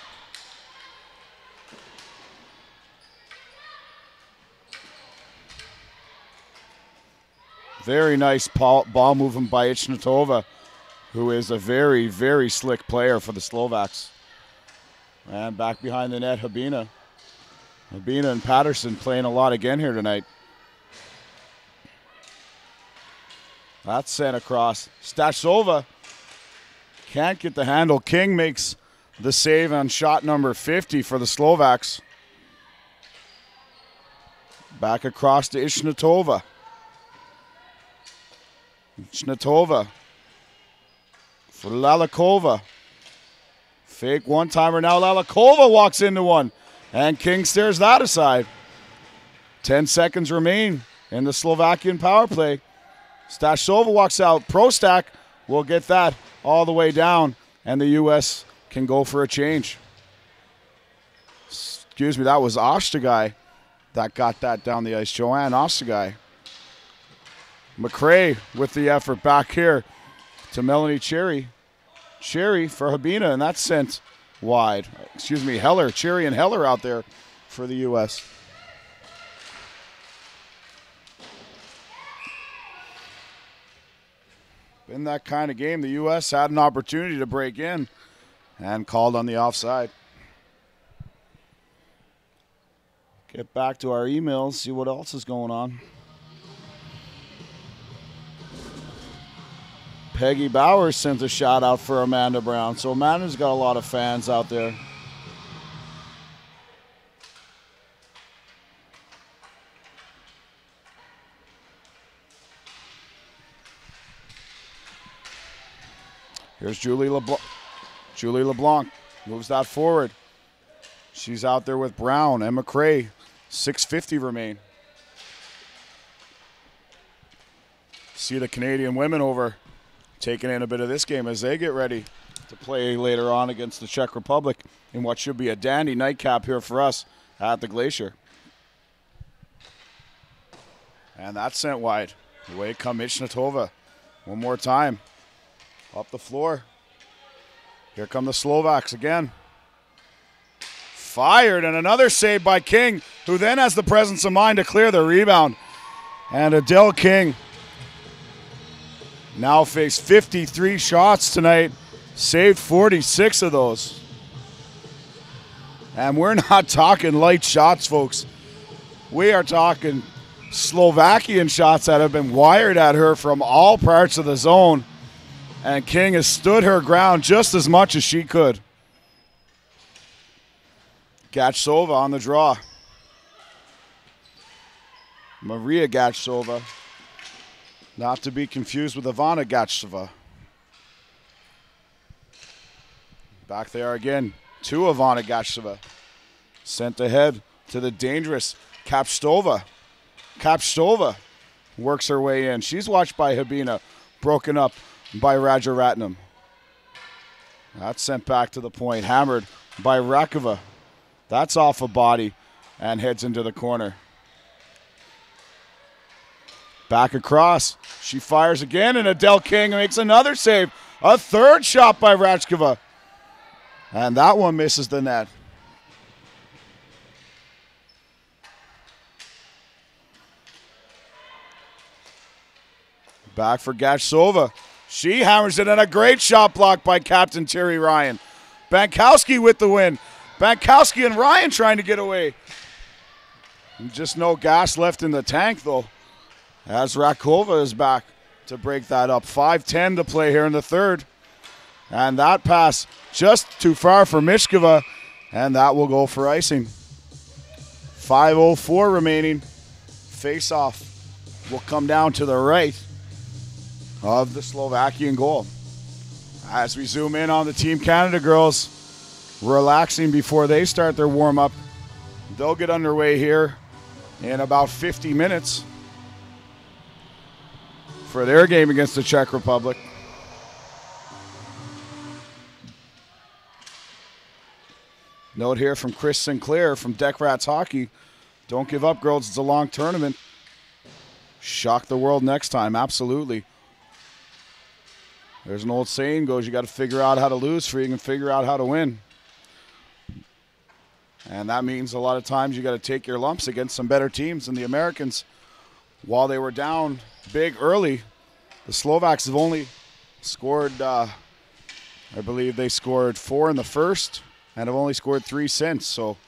Very nice ball movement by Ichnatova, who is a very, very slick player for the Slovaks. And back behind the net, Habina. Habina and Patterson playing a lot again here tonight. That's sent across. Stashova can't get the handle. King makes the save on shot number 50 for the Slovaks. Back across to Ichnatova. Ichnatova for Lalakova. Fake one-timer now. Lalakova walks into one. And King stares that aside. 10 seconds remain in the Slovakian power play. Stashova walks out. Prostak will get that all the way down. And the U.S. can go for a change. Excuse me, that was Ostagai that got that down the ice. Joanne Ostagai. McRae with the effort back here to Melanie Cherry. Cherry for Habina, and that's sent wide. Excuse me, Heller. Cherry and Heller out there for the U.S. In that kind of game, the U.S. had an opportunity to break in and called on the offside. Get back to our emails, see what else is going on. Peggy Bowers sends a shout out for Amanda Brown. So Amanda's got a lot of fans out there. Here's Julie LeBlanc. Julie LeBlanc moves that forward. She's out there with Brown and McRae. 6:50 remain. See the Canadian women over taking in a bit of this game as they get ready to play later on against the Czech Republic in what should be a dandy nightcap here for us at the Glacier. And that's sent wide. Away come Ichnatova. One more time. Up the floor. Here come the Slovaks again. Fired, and another save by King, who then has the presence of mind to clear the rebound. And Adele King now faced 53 shots tonight, saved 46 of those. And we're not talking light shots, folks. We are talking Slovakian shots that have been wired at her from all parts of the zone. And King has stood her ground just as much as she could. Gachsova on the draw. Maria Gachsova. Not to be confused with Ivana Gachsova. Back there again to Ivana Gachsova. Sent ahead to the dangerous Kapstova. Kapstova works her way in. She's watched by Habina. Broken up by Rajaratnam. That's sent back to the point. Hammered by Rakova. That's off a body and heads into the corner. Back across. She fires again, and Adele King makes another save. A third shot by Ratchkova. And that one misses the net. Back for Gachsova. She hammers it, and a great shot block by Captain Terry Ryan. Bankowski with the win. Bankowski and Ryan trying to get away. Just no gas left in the tank, though, as Rakova is back to break that up. 5:10 to play here in the third. And that pass just too far for Mishkova, and that will go for icing. 5:04 remaining. Face-off will come down to the right of the Slovakian goal. As we zoom in on the Team Canada girls, relaxing before they start their warm-up. They'll get underway here in about 50 minutes. for their game against the Czech Republic. Note here from Chris Sinclair from Deck Rats Hockey. Don't give up, girls. It's a long tournament. Shock the world next time. Absolutely. There's an old saying goes, you got to figure out how to lose before you can figure out how to win. And that means a lot of times you got to take your lumps against some better teams. And the Americans, while they were down big early, the Slovaks have only scored, I believe they scored 4 in the first and have only scored 3 since. So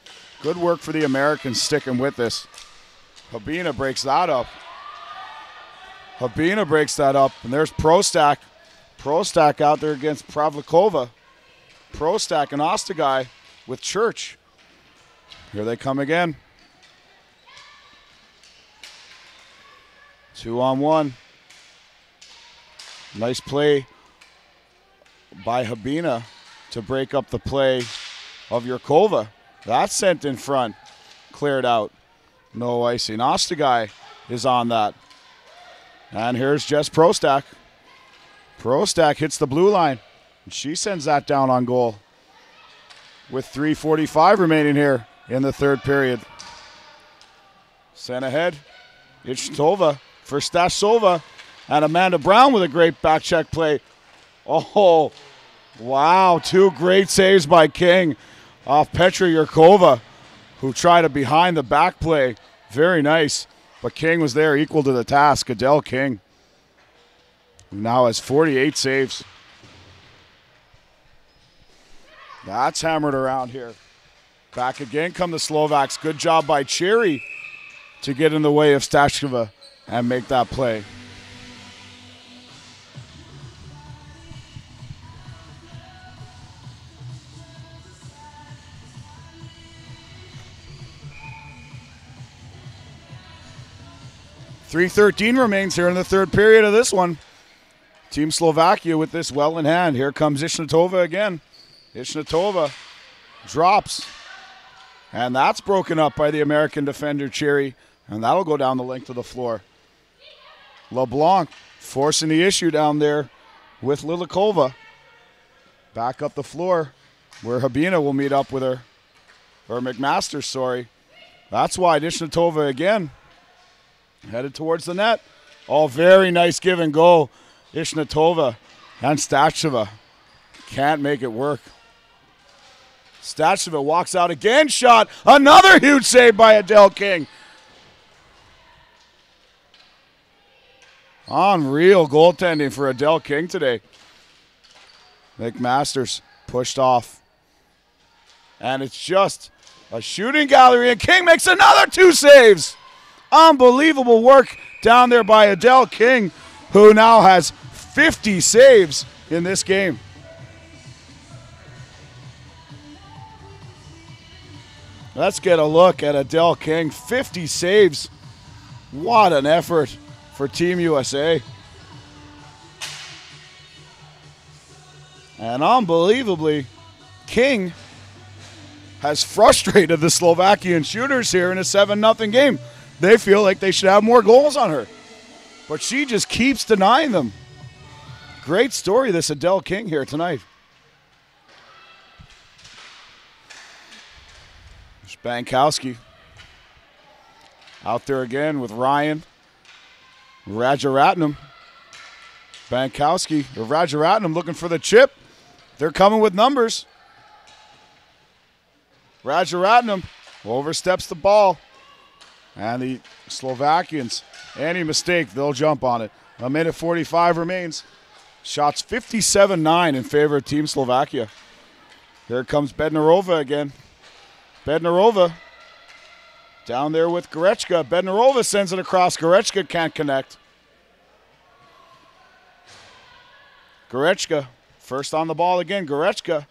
good work for the Americans sticking with this. Habina breaks that up. And there's Prostak. Prostak out there against Pavlikova. Prostak and Ostagai with Church. Here they come again. 2-on-1. Nice play by Habina to break up the play of Yurkova. That's sent in front. Cleared out. No icing. Ostagai is on that. And here's Jess Prostak. Prostak hits the blue line. And she sends that down on goal. With 3:45 remaining here in the third period. Sent ahead. Ichitova for Stasova. And Amanda Brown with a great back check play. Oh, wow. 2 great saves by King off Petra Yurkova, who tried a behind the back play. Very nice. But King was there, equal to the task. Adele King, who now has 48 saves. That's hammered around here. Back again come the Slovaks. Good job by Cherry to get in the way of Stashkova and make that play. .313 remains here in the third period of this one. Team Slovakia with this well in hand. Here comes Ishnatova again. Ishnatova drops. And that's broken up by the American defender, Cherry. And that'll go down the length of the floor. LeBlanc forcing the issue down there with Lilikova. Back up the floor where Habina will meet up with her. Or McMaster, sorry. That's why Ishnatova again. Headed towards the net. Oh, very nice give and go. Ishnatova and Stacheva can't make it work. Stacheva walks out again. Shot. Another huge save by Adele King. Unreal goaltending for Adele King today. McMaster's pushed off. And it's just a shooting gallery. And King makes another 2 saves. Unbelievable work down there by Adele King, who now has 50 saves in this game. Let's get a look at Adele King. 50 saves. What an effort for Team USA. And unbelievably, King has frustrated the Slovakian shooters here in a 7-0 game. They feel like they should have more goals on her. But she just keeps denying them. Great story, this Adele King here tonight. Spankowski out there again with Ryan. Rajaratnam. Spankowski or Rajaratnam looking for the chip. They're coming with numbers. Rajaratnam oversteps the ball. And the Slovakians, any mistake, they'll jump on it. 1:45 remains. Shots 57-9 in favor of Team Slovakia. Here comes Bednarova again. Bednarova down there with Goretzka. Bednarova sends it across. Goretzka can't connect. Goretzka, first on the ball again. Goretzka,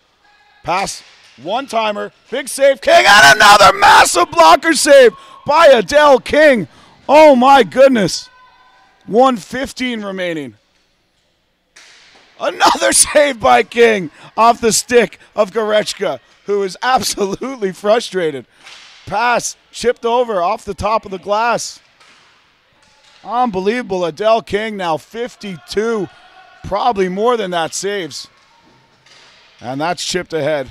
pass, one-timer, big save. King, and another massive blocker save by Adele King. Oh, my goodness. 1:15 remaining. Another save by King off the stick of Goretzka, who is absolutely frustrated. Pass chipped over off the top of the glass. Unbelievable. Adele King now 52, probably more than that saves. And that's chipped ahead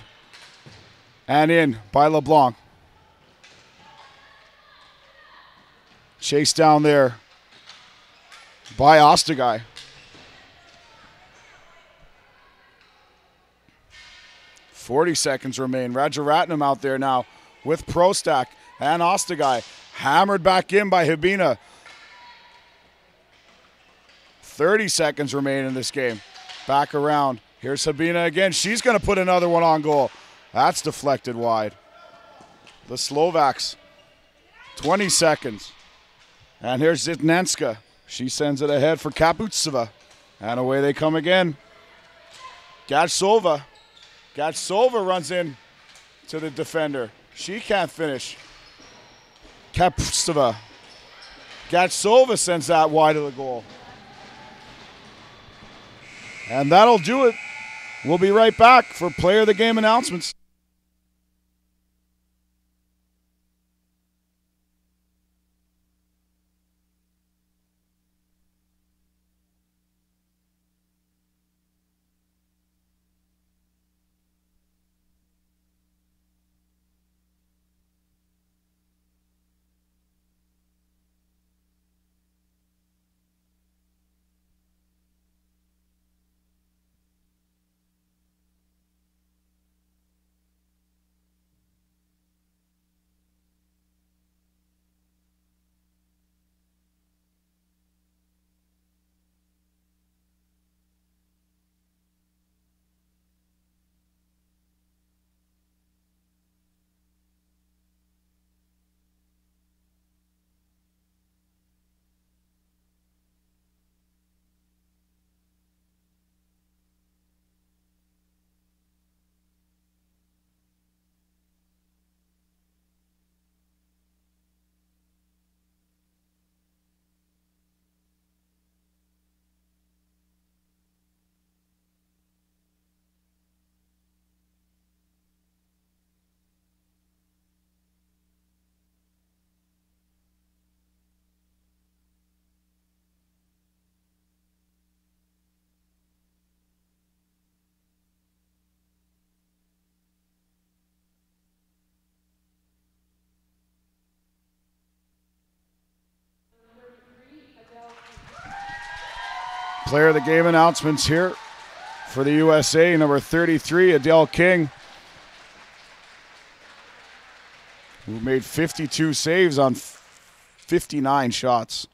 and in by LeBlanc. Chased down there by Ostagai. 40 seconds remain. Rajaratnam out there now with Prostak and Ostagai. Hammered back in by Habina. 30 seconds remain in this game. Back around. Here's Habina again. She's going to put another one on goal. That's deflected wide. The Slovaks. 20 seconds. And here's Zitnanska. She sends it ahead for Kaputseva. And away they come again. Gatsova. Gatsova runs in to the defender. She can't finish. Kaputseva. Gatsova sends that wide of the goal. And that'll do it. We'll be right back for Player of the Game announcements. Player of the Game announcements here for the USA. Number 33, Adele King, who made 52 saves on 59 shots.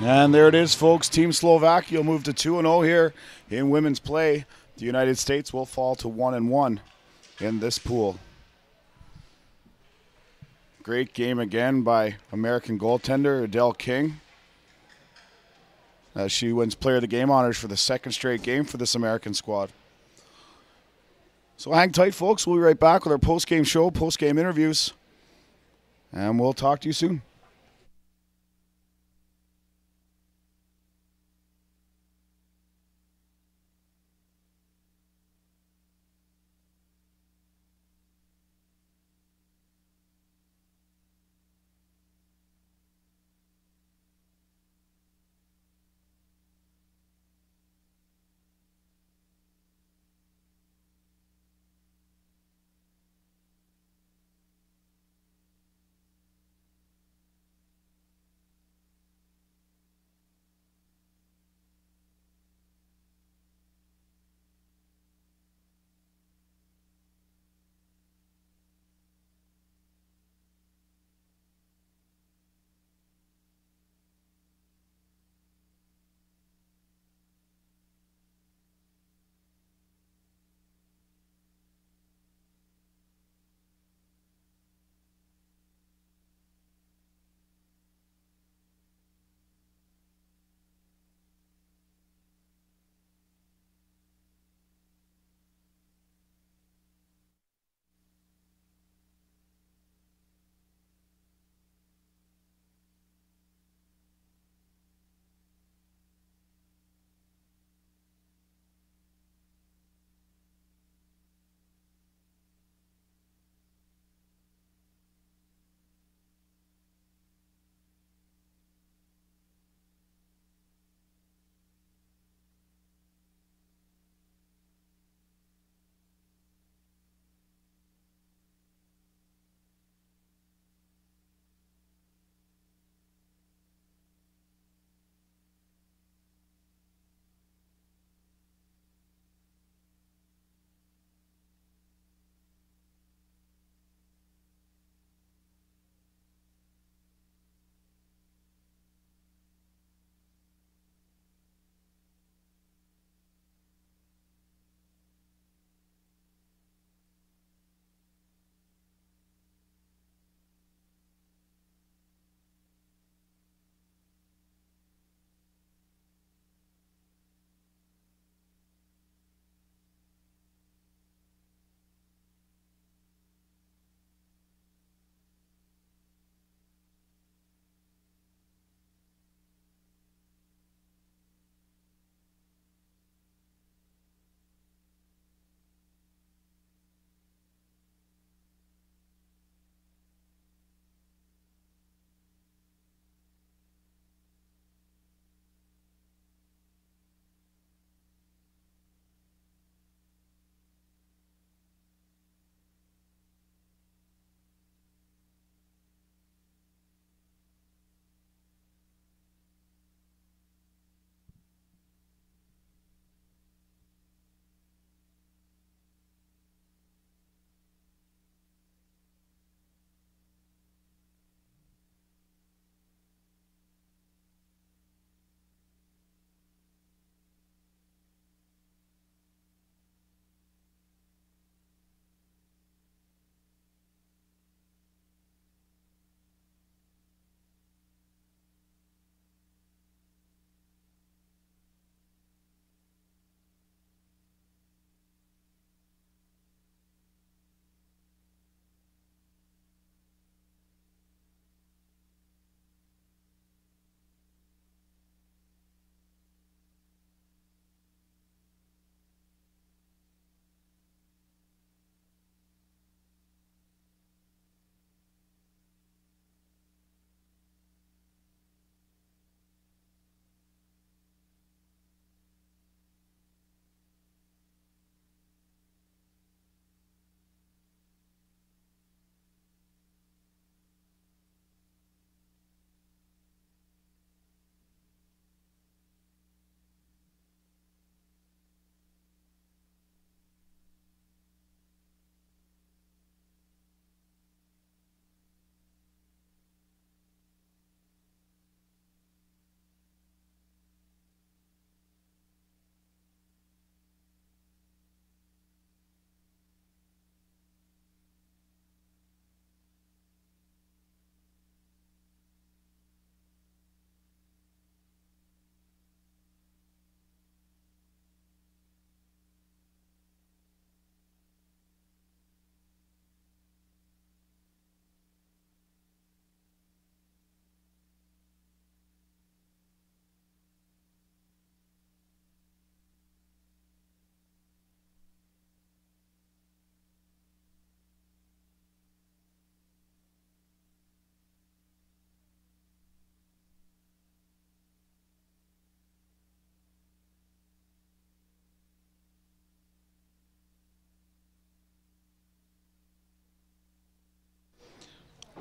And there it is, folks. Team Slovakia will move to 2-0 here in women's play. The United States will fall to 1-1 in this pool. Great game again by American goaltender Adele King, as she wins Player of the Game honors for the second straight game for this American squad. So hang tight, folks. We'll be right back with our post-game show, post-game interviews. and we'll talk to you soon.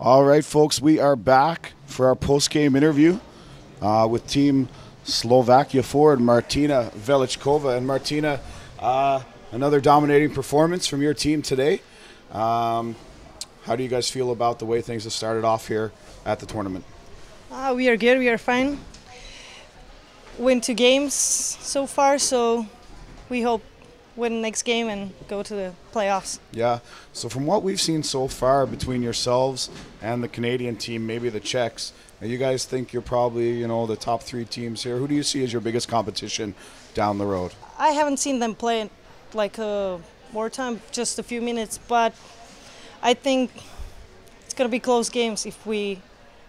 All right, folks, we are back for our post-game interview with Team Slovakia forward Martina Velichkova. And Martina, another dominating performance from your team today. How do you guys feel about the way things have started off here at the tournament? We are good, we are fine. Win 2 games so far, so we hope win the next game and go to the playoffs. Yeah, so from what we've seen so far between yourselves and the Canadian team, maybe the Czechs, you guys think you're probably, the top 3 teams here. Who do you see as your biggest competition down the road? I haven't seen them play like more time, just a few minutes, but I think it's going to be close games if we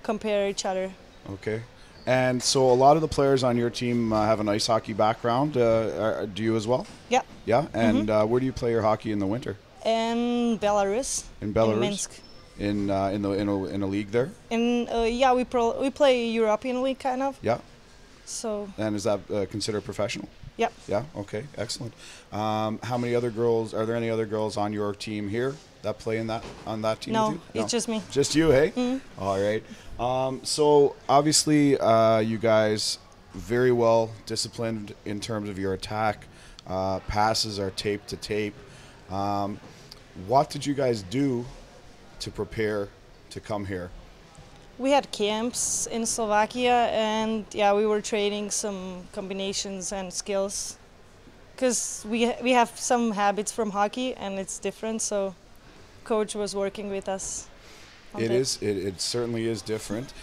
compare each other. Okay. And so a lot of the players on your team have an ice hockey background. Do you as well? Yeah. Yeah? And where do you play your hockey in the winter? In Belarus. In Belarus? In Minsk. In a league there? Yeah, we play European league kind of. Yeah. So. And is that considered professional? Yeah. Yeah. Okay. Excellent. How many other girls? Are there any other girls on your team here that play on that team? No, with you? it's just me. Just you, hey? Mm-hmm. All right. So obviously, you guys very well disciplined in terms of your attack. Passes are tape to tape. What did you guys do to prepare to come here? We had camps in Slovakia, and yeah, we were training some combinations and skills, because we have some habits from hockey and it's different. So, coach was working with us. It certainly is different.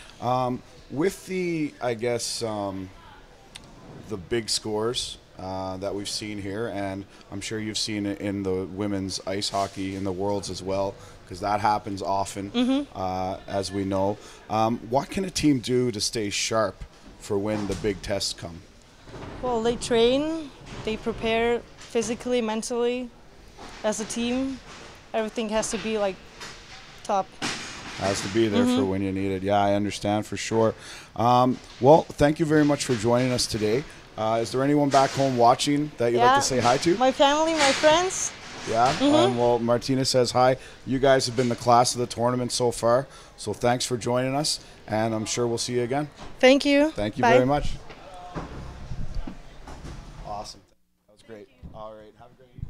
With the, I guess, the big scores that we've seen here, and I'm sure you've seen it in the women's ice hockey in the Worlds as well, because that happens often, as we know. What can a team do to stay sharp for when the big tests come? Well, they train, they prepare physically, mentally, as a team. Everything has to be like top. Has to be there for when you need it. Yeah, I understand for sure. Well, thank you very much for joining us today. Is there anyone back home watching that you'd like to say hi to? My family, my friends. Yeah, well, Martina says hi. You guys have been the class of the tournament so far, so thanks for joining us, and I'm sure we'll see you again. Thank you. Thank you Bye. very much. Awesome. That was great. All right, have a great evening.